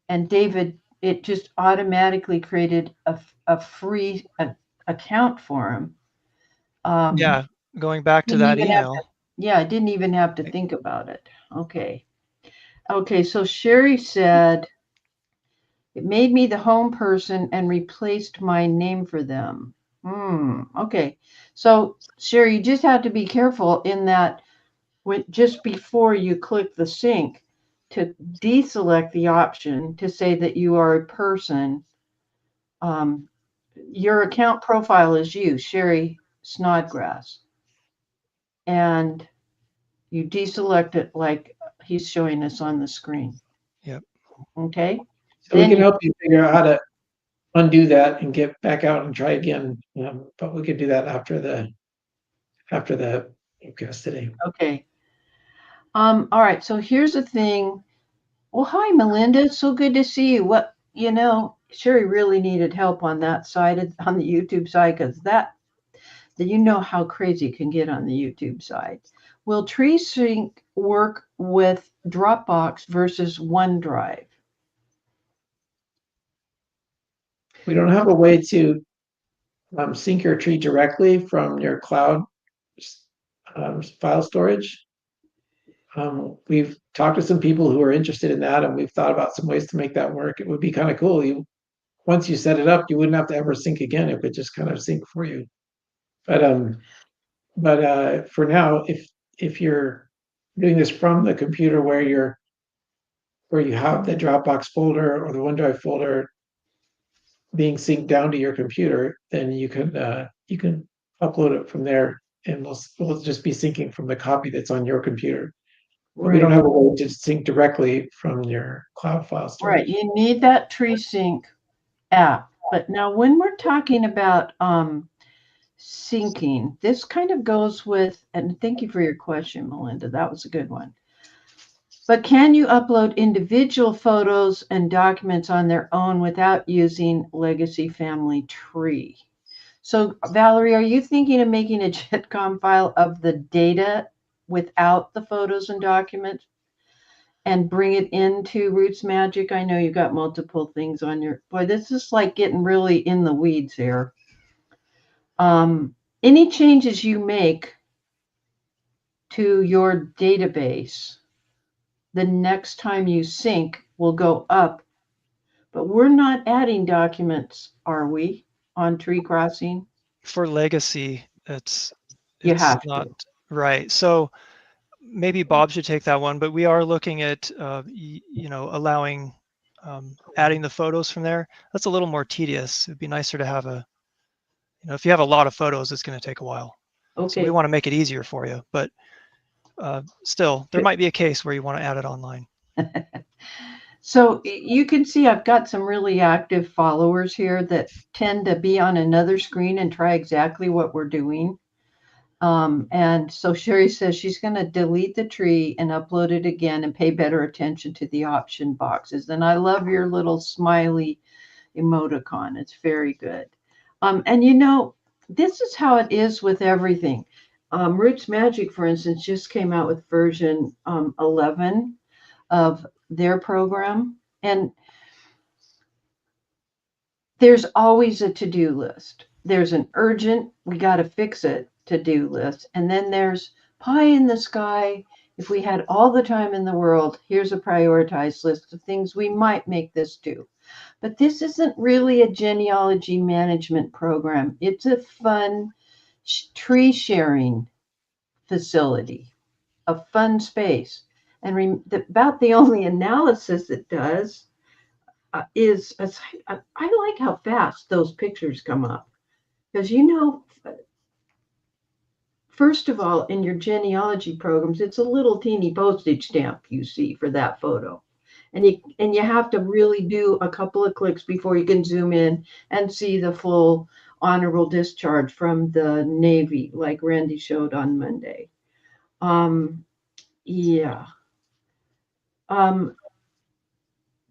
[SPEAKER 1] And David, it just automatically created a free account for him.
[SPEAKER 2] Yeah, going back to that email.
[SPEAKER 1] I didn't even have to think about it. Okay. Okay, so Sherry said, it made me the home person and replaced my name for them. Okay. So Sherry, you just have to be careful in that just before you click the sync to deselect the option to say that you are a person. Your account profile is you, Sherry Snodgrass. And you deselect it like he's showing us on the screen.
[SPEAKER 2] Yep.
[SPEAKER 1] Okay.
[SPEAKER 3] So we can help you figure out how to undo that and get back out and try again. But we could do that after the podcast today.
[SPEAKER 1] Okay. All right. So here's the thing. Well, hi, Melinda. So good to see you. Sherry really needed help on that side, on the YouTube side, because that you know how crazy it can get on the YouTube side. Will TreeSync work with Dropbox versus OneDrive?
[SPEAKER 3] We don't have a way to sync your tree directly from your cloud file storage. We've talked to some people who are interested in that, and we've thought about some ways to make that work. It would be kind of cool. Once you set it up, you wouldn't have to ever sync again. It would just kind of sync for you. But for now, if you're doing this from the computer where you have the Dropbox folder or the OneDrive folder being synced down to your computer, then you can upload it from there, and we'll just be syncing from the copy that's on your computer. But we don't have a way to sync directly from your cloud file storage.
[SPEAKER 1] Right. You need that TreeSync app. But now when we're talking about syncing, this kind of goes with, and thank you for your question, Melinda. That was a good one. But can you upload individual photos and documents on their own without using Legacy Family Tree? So, Valerie, are you thinking of making a JITCOM file of the data without the photos and documents? and bring it into Roots Magic? I know you got multiple things on your, boy, this is like getting really in the weeds here. Any changes you make to your database, the next time you sync will go up, but we're not adding documents, are we, on TreeCrossing?
[SPEAKER 2] For legacy, it's
[SPEAKER 1] You have
[SPEAKER 2] not
[SPEAKER 1] to.
[SPEAKER 2] right. So maybe Bob should take that one, but we are looking at you know, allowing adding the photos from there. That's a little more tedious. It'd be nicer to have a, you know, if you have a lot of photos, it's going to take a while. So we
[SPEAKER 1] Okay.
[SPEAKER 2] want to make it easier for you, but still, there might be a case where you want to add it online.
[SPEAKER 1] So you can see I've got some really active followers here that tend to be on another screen and try exactly what we're doing. And so Sherry says she's going to delete the tree and upload it again and pay better attention to the option boxes. And I love your little smiley emoticon. It's very good. And you know, this is how it is with everything. Roots Magic, for instance, just came out with version 11 of their program. And there's always a to-do list. There's an urgent, we got to fix it to-do list. And then there's pie in the sky. If we had all the time in the world, here's a prioritized list of things we might make this do. But this isn't really a genealogy management program. It's a fun tree sharing facility, a fun space. And about the only analysis it does is, I like how fast those pictures come up. Because, you know, first of all, in your genealogy programs, it's a little teeny postage stamp you see for that photo. And you have to really do a couple of clicks before you can zoom in and see the full honorable discharge from the Navy, like Randy showed on Monday. Yeah.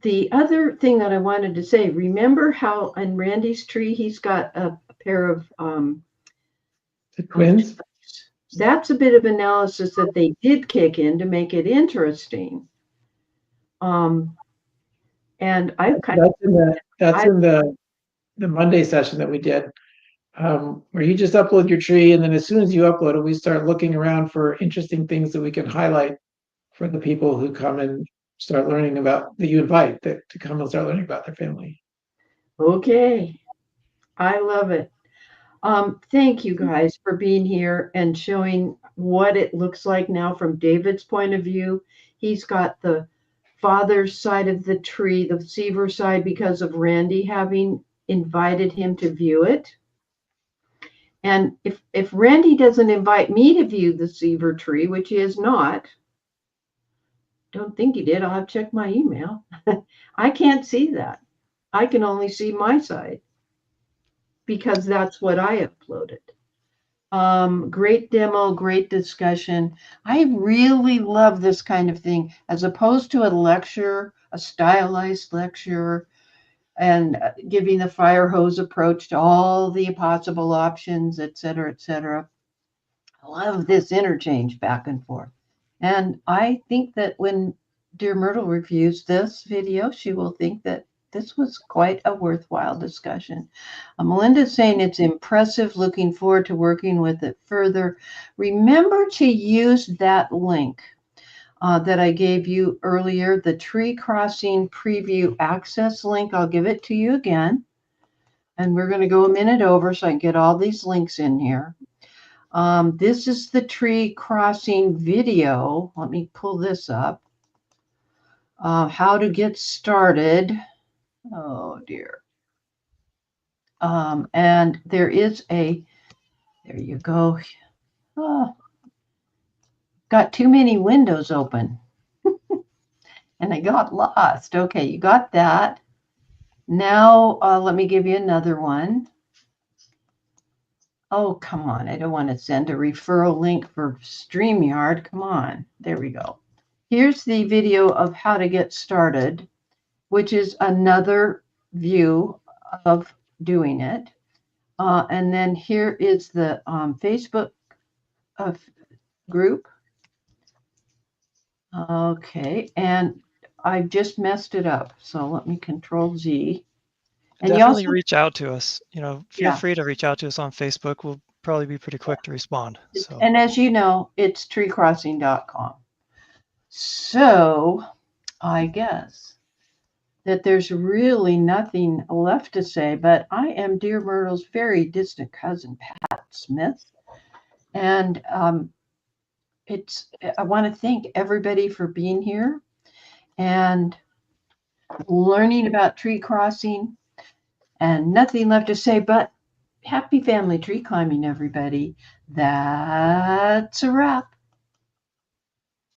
[SPEAKER 1] The other thing that I wanted to say, remember how in Randy's tree he's got a pair of
[SPEAKER 3] The twins?
[SPEAKER 1] That's a bit of analysis that they did kick in to make it interesting. And I've kind
[SPEAKER 3] That's in the Monday session that we did, where you just upload your tree, and then as soon as you upload it, we start looking around for interesting things that we can highlight for the people who come and start learning about, that you invite to come and start learning about their family.
[SPEAKER 1] Okay, I love it. Thank you guys for being here and showing what it looks like now from David's point of view. He's got the father's side of the tree, the Seaver side, because of Randy having invited him to view it. And if Randy doesn't invite me to view the Seaver tree, which he is not, don't think he did. I'll have to check my email. I can't see that. I can only see my side because that's what I uploaded. Great demo, great discussion. I really love this kind of thing as opposed to a lecture, a stylized lecture, and giving the fire hose approach to all the possible options, et cetera, et cetera. I love this interchange back and forth. And I think that when Dear Myrtle reviews this video, she will think that this was quite a worthwhile discussion. Melinda's saying it's impressive, looking forward to working with it further. Remember to use that link that I gave you earlier, the TreeCrossing preview access link. I'll give it to you again. And we're going to go a minute over so I can get all these links in here. This is the TreeCrossing video. Let me pull this up. How to get started. Oh dear. And there is there you go. Oh, got too many windows open. And I got lost. Okay, you got that. Now, let me give you another one. Oh, come on. I don't want to send a referral link for StreamYard. Come on. There we go. Here's the video of how to get started, which is another view of doing it. And then here is the Facebook group. Okay, and I just messed it up. So let me Control Z. And you
[SPEAKER 2] Definitely
[SPEAKER 1] also,
[SPEAKER 2] reach out to us. Feel
[SPEAKER 1] yeah.
[SPEAKER 2] free to reach out to us on Facebook. We'll probably be pretty quick to respond. So
[SPEAKER 1] And as you know, it's treecrossing.com. So I guess that there's really nothing left to say, but I am Dear Myrtle's very distant cousin, Pat Smith. And I want to thank everybody for being here and learning about tree crossing, and nothing left to say but happy family tree climbing, everybody. That's a wrap.